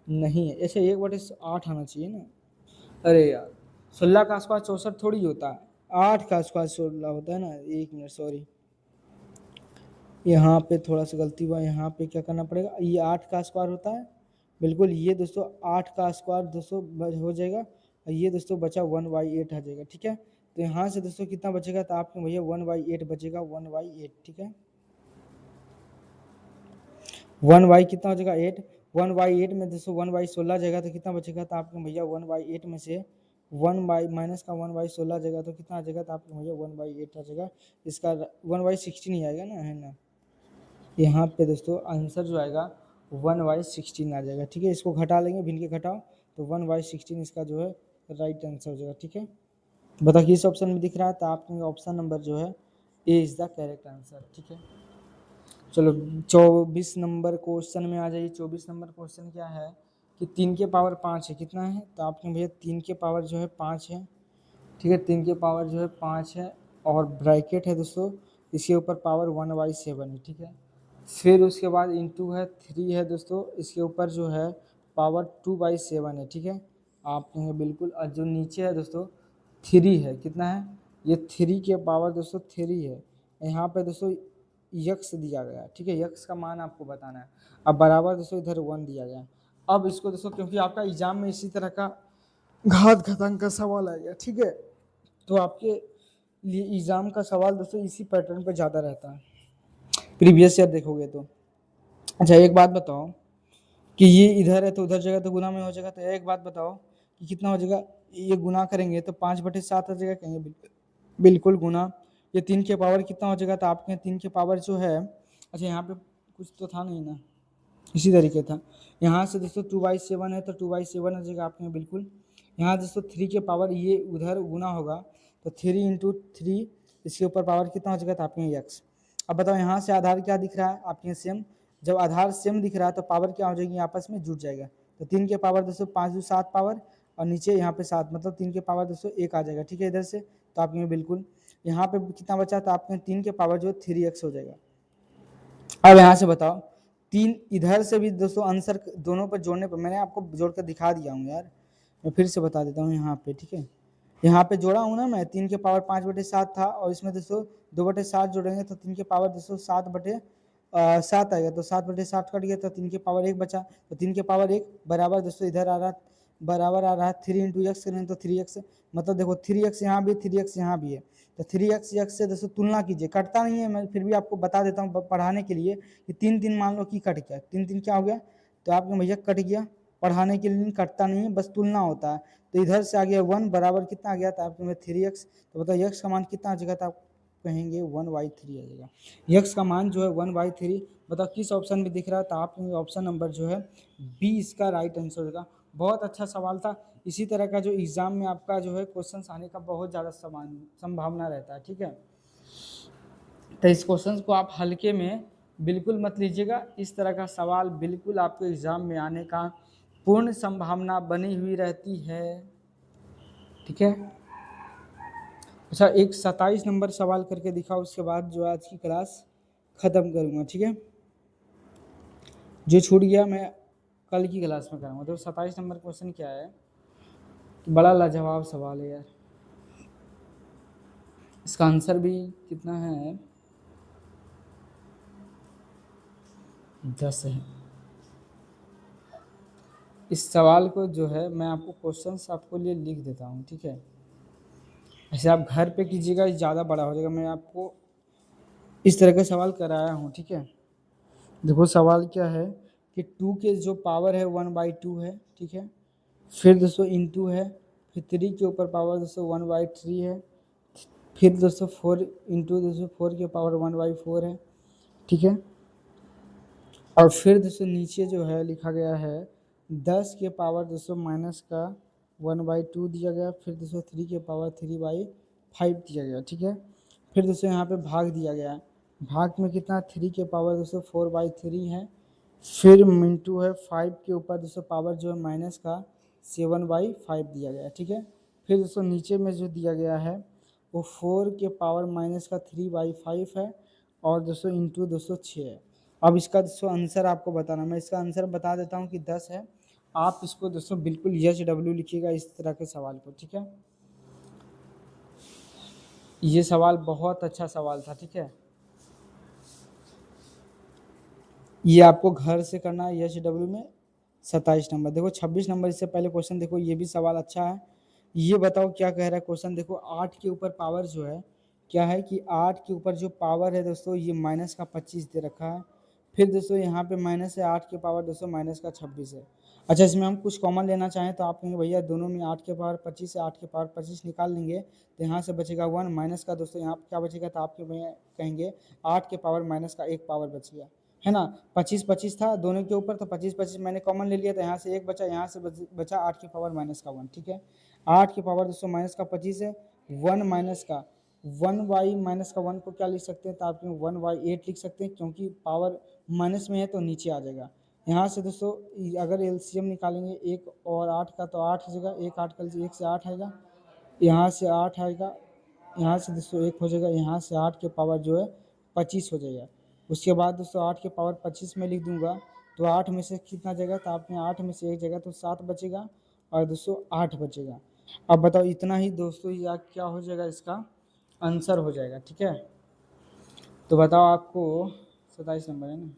नहीं है। ऐसे 1/8 आना चाहिए ना। अरे यार 16 का आसपास 64 थोड़ी होता है, 8 का आसपास 16 होता है ना। 1 मिनट सॉरी, यहाँ पे थोड़ा सा गलती हुआ, यहाँ पे क्या करना पड़ेगा, ये 8 का स्क्वायर होता है बिल्कुल। ये दोस्तों 8 का स्क्वायर दोस्तों हो जाएगा और ये दोस्तों बचा 1/8 आ जाएगा, ठीक है। तो यहाँ से दोस्तों कितना बचेगा, तो आपके भैया 1/8 बचेगा, 1/8, ठीक है। 1/, कितना हो जाएगा 8। 1/8 में दोस्तों 1/16 जाएगा तो कितना बचेगा, तो आपके भैया 1/8 में से 1 माइनस का 1/16 जाएगा तो कितना आ जाएगा, तो आपके भैया 1/8 आ जाएगा। इसका 1/16 ही आएगा ना, है ना। यहाँ पे दोस्तों आंसर जो आएगा 1/16 आ जाएगा, ठीक है। इसको घटा लेंगे, भिन्न के घटाओ, तो 1/16 इसका जो है राइट आंसर हो जाएगा, ठीक है। बताओ किस ऑप्शन में दिख रहा है, तो आपके ऑप्शन नंबर जो है ए इज द करेक्ट आंसर, ठीक है। चलो 24 नंबर क्वेश्चन में आ जाइए। 24 नंबर क्वेश्चन क्या है कि 3 के पावर 5 है, कितना है, तो आपके भैया 3 के पावर जो है 5 है, ठीक है। 3 के पावर जो है 5 है और ब्रैकेट है दोस्तों, इसके ऊपर पावर 1/7 है, ठीक है। फिर उसके बाद इंटू है 3 है दोस्तों, इसके ऊपर जो है पावर 2/7 है, ठीक है। आपने बिल्कुल, और जो नीचे है दोस्तों 3 है, कितना है, ये 3 के पावर दोस्तों 3 है। यहाँ पे दोस्तों यक्स दिया गया है, ठीक है। यक्स का मान आपको बताना है। अब बराबर दोस्तों इधर 1 दिया गया है। अब इसको दोस्तों क्योंकि आपका एग्जाम में इसी तरह का घात घातांक का सवाल आएगा, ठीक है। तो आपके लिए एग्जाम का सवाल दोस्तों इसी पैटर्न पे ज़्यादा रहता है, प्रीवियस ईयर देखोगे तो। अच्छा एक बात बताओ कि ये इधर है तो उधर जगह तो गुना में हो जाएगा, तो एक बात बताओ कि कितना हो जाएगा, ये गुना करेंगे तो 5/7 आ जाएगा, कहेंगे बिल्कुल गुना। ये 3 के पावर कितना हो जाएगा, तो आपके 3 के पावर जो है, अच्छा यहाँ पे कुछ तो था नहीं ना, इसी तरीके था। यहाँ से दोस्तों 2/7 है तो 2/7 आ जाएगा आपके बिल्कुल। यहाँ दोस्तों 3 के पावर ये उधर गुना होगा तो 3 इंटू 3, इसके ऊपर पावर कितना हो जाएगा, तो आपके यक्स। अब बताओ यहाँ से आधार क्या दिख रहा है आपके सेम, जब आधार सेम दिख रहा है तो पावर क्या हो जाएगी, आपस में जुट जाएगा। तो 3 के पावर दोस्तों 5 2 7 पावर और नीचे यहाँ पे 7, मतलब 3 के पावर दोस्तों 1 आ जाएगा, ठीक है इधर से। तो आपके बिल्कुल यहाँ पे कितना बचा, तो आपके 3 के पावर जो 3x हो जाएगा। अब यहाँ से बताओ 3 इधर से भी दोस्तों आंसर दोनों पर जोड़ने पर, मैंने आपको जोड़ कर दिखा दिया हूँ यार, मैं फिर से बता देता हूँ यहाँ पे, ठीक है। यहाँ पे जोड़ा हूँ ना मैं, 3 के पावर 5/7 था और इसमें दोस्तों 2/7 जोड़ेंगे तो 3 के पावर दोस्तों 7 आएगा, तो 7/7 कट गया तो 3 के पावर 1 बचा, तो 3 के पावर 1 बराबर दोस्तों इधर आ रहा, बराबर आ रहा है 3 इंटू एक्स करेंगे तो 3x, मतलब देखो 3x यहाँ भी 3x यहाँ भी है, तो 3x x से दोस्तों तुलना कीजिए, कटता नहीं है, मैं फिर भी आपको बता देता हूँ पढ़ाने के लिए कि 3 मान लो कि कट गया, 3 क्या हो गया, तो आपके भैया कट गया, पढ़ाने के लिए कटता नहीं है, बस तुलना होता है, तो इधर से आ गया 1 बराबर कितना आ गया था आपके में 3x, तो बताओ x का मान कितना आ जाएगा, तो आप कहेंगे 1/3 आ जाएगा, x का मान जो है 1/3, बताओ किस ऑप्शन में दिख रहा है, तो आप ऑप्शन नंबर जो है बी इसका राइट आंसर होगा। बहुत अच्छा सवाल था। इसी तरह का जो एग्जाम में आपका जो है क्वेश्चन आने का बहुत ज़्यादा संभावना रहता है, ठीक है। तो इस क्वेश्चन को आप हल्के में बिल्कुल मत लीजिएगा, इस तरह का सवाल बिल्कुल आपके एग्जाम में आने का पूर्ण संभावना बनी हुई रहती है, ठीक है। अच्छा, एक 27 नंबर सवाल करके दिखाओ, उसके बाद जो आज की क्लास ख़त्म करूँगा, ठीक है। जो छूट गया मैं कल की क्लास में कराऊंगा। तो 27 नंबर क्वेश्चन क्या है, बड़ा लाजवाब सवाल है यार, इसका आंसर भी कितना है, 10 है। इस सवाल को जो है मैं आपको क्वेश्चंस आपको लिए लिख देता हूँ, ठीक है। ऐसे आप घर पे कीजिएगा, ज़्यादा बड़ा हो जाएगा, मैं आपको इस तरह का सवाल कराया हूँ, ठीक है। देखो सवाल क्या है कि 2 के जो पावर है 1/2 है, ठीक है। फिर दोस्तों इंटू है, फिर 3 के ऊपर पावर दोस्तों 1/3 है, फिर दोस्तों 4 इंटू दोस्तों 4 के पावर 1/4 है, ठीक है। और फिर दोस्तों नीचे जो है लिखा गया है 10 के पावर दोस्तों माइनस का 1/2 दिया गया, फिर दोस्तों 3 के पावर 3/5 दिया गया, ठीक है। फिर दोस्तों यहाँ पे भाग दिया गया है, भाग में कितना 3 के पावर दोस्तों 4/3 है, फिर मिनटू है 5 के ऊपर दोस्तों पावर जो है माइनस का 7/5 दिया गया है, ठीक है। फिर दोस्तों नीचे में जो दिया गया है वो 4 के पावर माइनस का 3/5 है, और दोस्तों इंटू दोस्तों 6 है। अब इसका दोस्तों आंसर आपको बताना, मैं इसका आंसर बता देता हूँ कि 10 है। आप इसको दोस्तों बिल्कुल HW लिखिएगा इस तरह के सवाल को, ठीक है। ये सवाल बहुत अच्छा सवाल था, ठीक है। ये आपको घर से करना है HW में 27 नंबर। देखो 26 नंबर, इससे पहले क्वेश्चन देखो, ये भी सवाल अच्छा है। ये बताओ क्या कह रहा है क्वेश्चन, देखो 8 के ऊपर पावर जो है क्या है कि 8 के ऊपर जो पावर है दोस्तों ये माइनस का 25 दे रखा है, फिर दोस्तों यहाँ पे माइनस है 8 के पावर दोस्तों माइनस का 26 है। अच्छा, इसमें हम कुछ कॉमन लेना चाहें तो आप कहेंगे भैया दोनों में 8 के पावर 25 से 8 के पावर 25 निकाल लेंगे, तो यहाँ से बचेगा 1 माइनस का दोस्तों यहाँ क्या बचेगा, तो आपके भैया कहेंगे 8 के पावर माइनस का 1 पावर बच गया, है ना। 25-25 था दोनों के ऊपर, तो 25-25 मैंने कॉमन ले लिया, तो यहाँ से 1 बचा, यहाँ से बचा 8 के पावर माइनस का 1, ठीक है। 8 के पावर दोस्तों माइनस का 25 है, 1 माइनस का 1 माइनस का 1 को क्या लिख सकते हैं, तो आप 1/8 लिख सकते हैं, क्योंकि पावर माइनस में है तो नीचे आ जाएगा। यहाँ से दोस्तों अगर एलसीएम निकालेंगे 1 और 8 का, तो 8 हो जाएगा, 1 8 का 1 से 8 आएगा, यहाँ से 8 आएगा, यहाँ से दोस्तों 1 हो जाएगा, यहाँ से 8 के पावर जो है 25 हो जाएगा। उसके बाद दोस्तों 8 के पावर 25 में लिख दूंगा, तो 8 में से कितना जाएगा, तो आप में 8 में से 1 जगह तो 7 बचेगा, और दोस्तों 8 बचेगा। अब बताओ इतना ही दोस्तों, या क्या हो जाएगा, इसका आंसर हो जाएगा, ठीक है। तो बताओ आपको 27 नंबर है ना,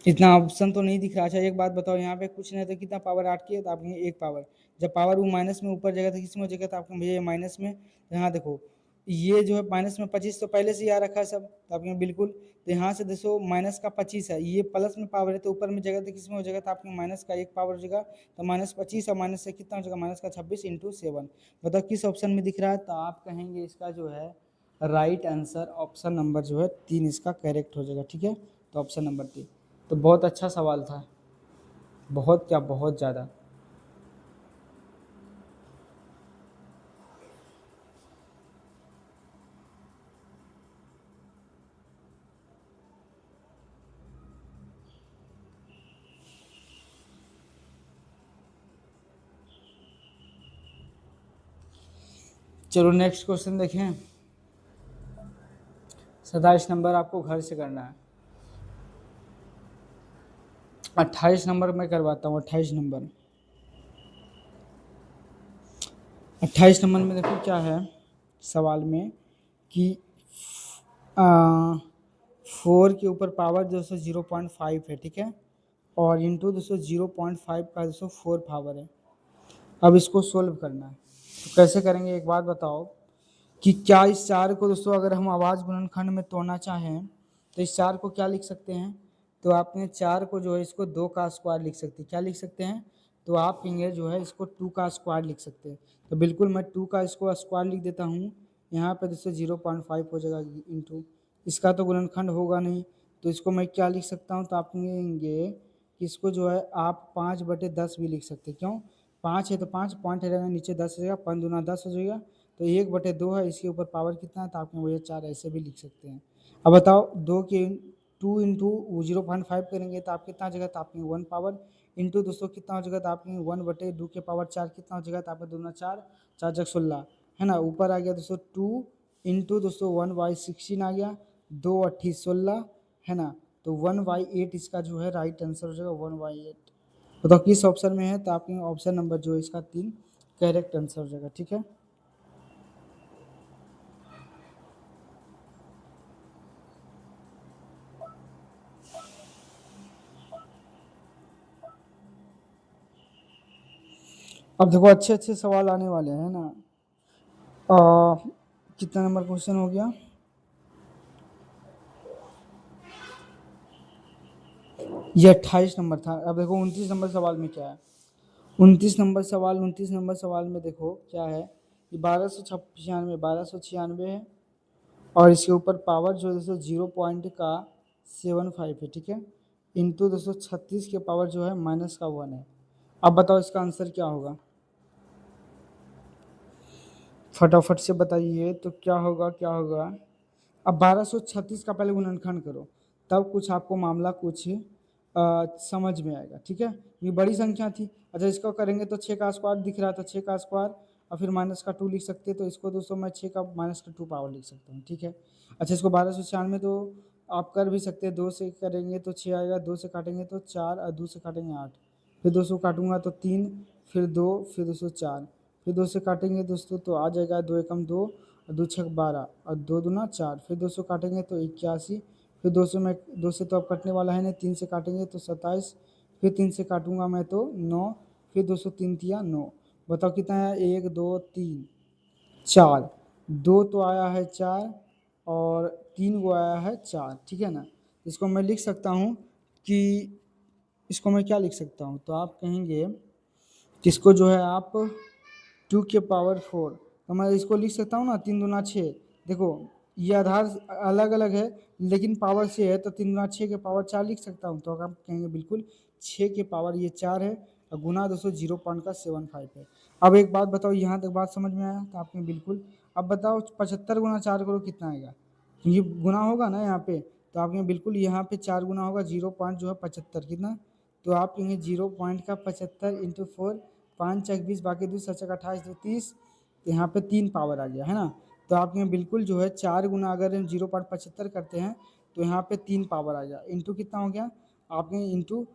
इतना ऑप्शन तो नहीं दिख रहा। अच्छा एक बात बताओ, यहाँ पे कुछ नहीं तो कितना पावर 8 की है, तो आप कहेंगे 1 पावर, जब पावर वो माइनस में ऊपर जगह तो किस में हो जाएगा, तो आपको भैया ये माइनस में, तो यहाँ देखो ये जो है माइनस में 25 तो पहले से ही आ रखा है सब, तो आप बिल्कुल, तो यहाँ से देखो माइनस का 25 है, ये प्लस में पावर है तो ऊपर में जगह तो किस में हो जाएगा, तो आपके माइनस का 1 पावर हो जाएगा, तो -25 और माइनस से कितना हो जाएगा, माइनस का 26 इंटू 7। बताओ किस ऑप्शन में दिख रहा है, तो आप कहेंगे इसका जो है राइट आंसर ऑप्शन नंबर जो है 3 इसका करेक्ट हो जाएगा, ठीक है। तो ऑप्शन नंबर 3। तो बहुत अच्छा सवाल था, बहुत क्या बहुत ज़्यादा। चलो नेक्स्ट क्वेश्चन देखें, 27 नंबर आपको घर से करना है। 28 नंबर में करवाता हूँ। 28 नंबर, 28 नंबर में देखो क्या है सवाल में कि 4 के ऊपर पावर दोस्तों 0.5 है, ठीक है, और इंटू दोस्तों 0.5 का दोस्तों 4 पावर है। अब इसको सोल्व करना है, तो कैसे करेंगे एक बात बताओ कि क्या इस 4 को दोस्तों अगर हम आवाज़ गुणनखंड में तोड़ना चाहें तो इस 4 को क्या लिख सकते हैं, तो आपने 4 को जो है इसको 2 का स्क्वायर लिख सकते हैं। क्या लिख सकते हैं, तो आप कहेंगे जो है इसको 2 का स्क्वायर लिख सकते हैं। तो बिल्कुल मैं 2 का इसको स्क्वायर लिख देता हूँ। यहाँ पे दोस्तों 0.5 हो जाएगा इंटू, इसका तो गुणनखंड होगा नहीं, तो इसको मैं क्या लिख सकता हूँ, तो आप कहेंगे कि इसको जो है आप 5/10 भी लिख सकते हैं। क्यों, 5 है तो 5 पॉइंट रहेगा, नीचे 10 रहेगा, 5 दूना 10 हो जाएगा, तो 1/2 है, इसके ऊपर पावर कितना है, तो आपने वही 4 ऐसे भी लिख सकते हैं। अब बताओ 2 इंटू 0.5 करेंगे तो आप कितना हो जाएगा, तो आपने 1 पावर इंटू दोस्तों कितना हो जाएगा, तो आपने 1/2 के पावर 4 कितना हो जाएगा, तो आपका दूना 4, 4×16 है ना, ऊपर आ गया दोस्तों 2 इंटू दोस्तों 1/16 आ गया, 2×8 = 16 है ना, तो 1/8 इसका जो है राइट आंसर हो जाएगा 1/8। बताओ किस ऑप्शन में है, तो आपके ऑप्शन नंबर जो है इसका 3 करेक्ट आंसर हो जाएगा, ठीक है। अब देखो अच्छे अच्छे सवाल आने वाले हैं ना। कितना नंबर क्वेश्चन हो गया, ये 28 नंबर था। अब देखो 29 नंबर सवाल में क्या है, 29 नंबर सवाल में देखो क्या है कि 1296 है, और इसके ऊपर पावर जो है दोस्तों 0.75 है, ठीक है, इंटू दोस्तों 36 के पावर जो है -1 है। अब बताओ इसका आंसर क्या होगा, फटाफट से बताइए तो क्या होगा क्या होगा। अब 1236 का पहले गुणनखंड करो, तब कुछ आपको मामला कुछ समझ में आएगा, ठीक है। ये बड़ी संख्या थी, अच्छा इसको करेंगे तो 6 का स्क्वायर दिख रहा था, 6 का स्क्वायर और फिर -2 लिख सकते हैं, तो इसको दोस्तों मैं 6 का -2 पावर लिख सकता हूँ, ठीक है। अच्छा इसको 1296 तो आप कर भी सकते हैं, 2 से करेंगे तो 6 आएगा, 2 से काटेंगे तो 4 और 2 से काटेंगे 8, फिर 2 से काटूंगा तो 3, फिर 2, फिर दोस्तों 4, फिर 2 से काटेंगे दोस्तों तो आ जाएगा 2 एकम 2 और 2 छक 12 और 2 दूना 4, फिर 2 से काटेंगे तो 81, फिर 2 से मैं 2 से तो अब कटने वाला है नहीं, 3 से काटेंगे तो 27, फिर 3 से काटूंगा मैं तो 9, फिर 203 तिया 9। बताओ कितना है, 1 2 3 4, 2 तो आया है 4 और 3 को आया है 4, ठीक है ना। इसको मैं लिख सकता हूँ कि इसको मैं क्या लिख सकता हूँ, तो आप कहेंगे कि इसको जो है आप 2 के पावर 4, तो मैं इसको लिख सकता हूँ ना 3 दूना 6। देखो ये आधार अलग अलग है लेकिन पावर से है, तो 3 दूना 6 के पावर 4 लिख सकता हूँ, तो आप कहेंगे बिल्कुल 6 के पावर ये 4 है और गुना दोस्तों 0.75 है। अब एक बात बताओ, यहाँ तक बात समझ में आया, तो आपने बिल्कुल अब बताओ 75 × 4 करो कितना आएगा, तो ये गुना होगा ना यहाँ पे, तो आपने बिल्कुल यहाँ पे 4 गुना होगा 0.75 कितना, तो आप कहेंगे 0.75 × 4, 5 चक 20, बाकी 2 7 28 2 30, यहाँ पे 3 पावर आ गया है ना। तो आप यहाँ बिल्कुल जो है 4 गुना अगर हम 0.75 करते हैं तो यहाँ पे 3 पावर आ गया, इंटू कितना हो गया आपने, इंटू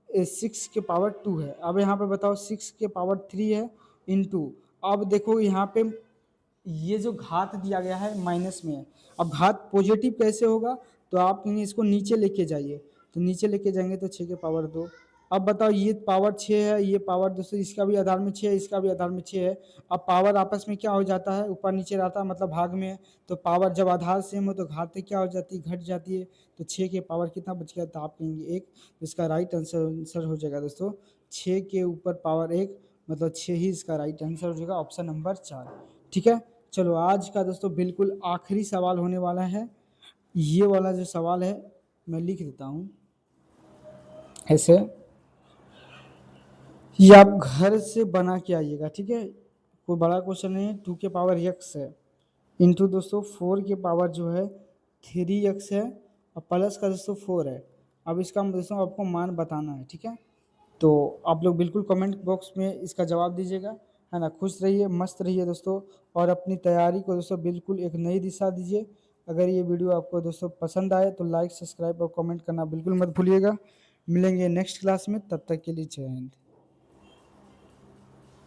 6 के पावर 2 है। अब यहाँ पे बताओ 6 के पावर 3 है इंटू, अब देखो यहाँ पे ये जो घात दिया गया है माइनस में है, अब घात पॉजिटिव कैसे होगा, तो आप कहेंगे इसको नीचे लेके जाइए, तो नीचे लेके जाएंगे तो 6 के पावर 2। अब बताओ ये पावर 6 है, ये पावर दोस्तों इसका भी आधार में 6 है, इसका भी आधार में 6 है। अब पावर आपस में क्या हो जाता है, ऊपर नीचे रहता है मतलब भाग में है, तो पावर जब आधार सेम हो तो घातें क्या हो जाती है, घट जाती है, तो 6 के पावर कितना बच गया, तो आप कहेंगे 1, तो इसका राइट आंसर हो जाएगा दोस्तों 6 के ऊपर पावर 1, मतलब 6 ही इसका राइट आंसर हो जाएगा, ऑप्शन नंबर 4, ठीक है। चलो आज का दोस्तों बिल्कुल आखिरी सवाल होने वाला है, ये वाला जो सवाल है मैं लिख देता हूँ ऐसे, ये आप घर से बना के आइएगा, ठीक है, कोई बड़ा क्वेश्चन नहीं है। 2 के पावर x है इंटू दोस्तों 4 के पावर जो है 3x है और प्लस का दोस्तों 4 है। अब इसका दोस्तों आपको मान बताना है, ठीक है, तो आप लोग बिल्कुल कमेंट बॉक्स में इसका जवाब दीजिएगा, है ना। खुश रहिए, मस्त रहिए दोस्तों, और अपनी तैयारी को दोस्तों बिल्कुल एक नई दिशा दीजिए। अगर ये वीडियो आपको दोस्तों पसंद आए तो लाइक सब्सक्राइब और कमेंट करना बिल्कुल मत भूलिएगा। मिलेंगे नेक्स्ट क्लास में, तब तक के लिए जय हिंद।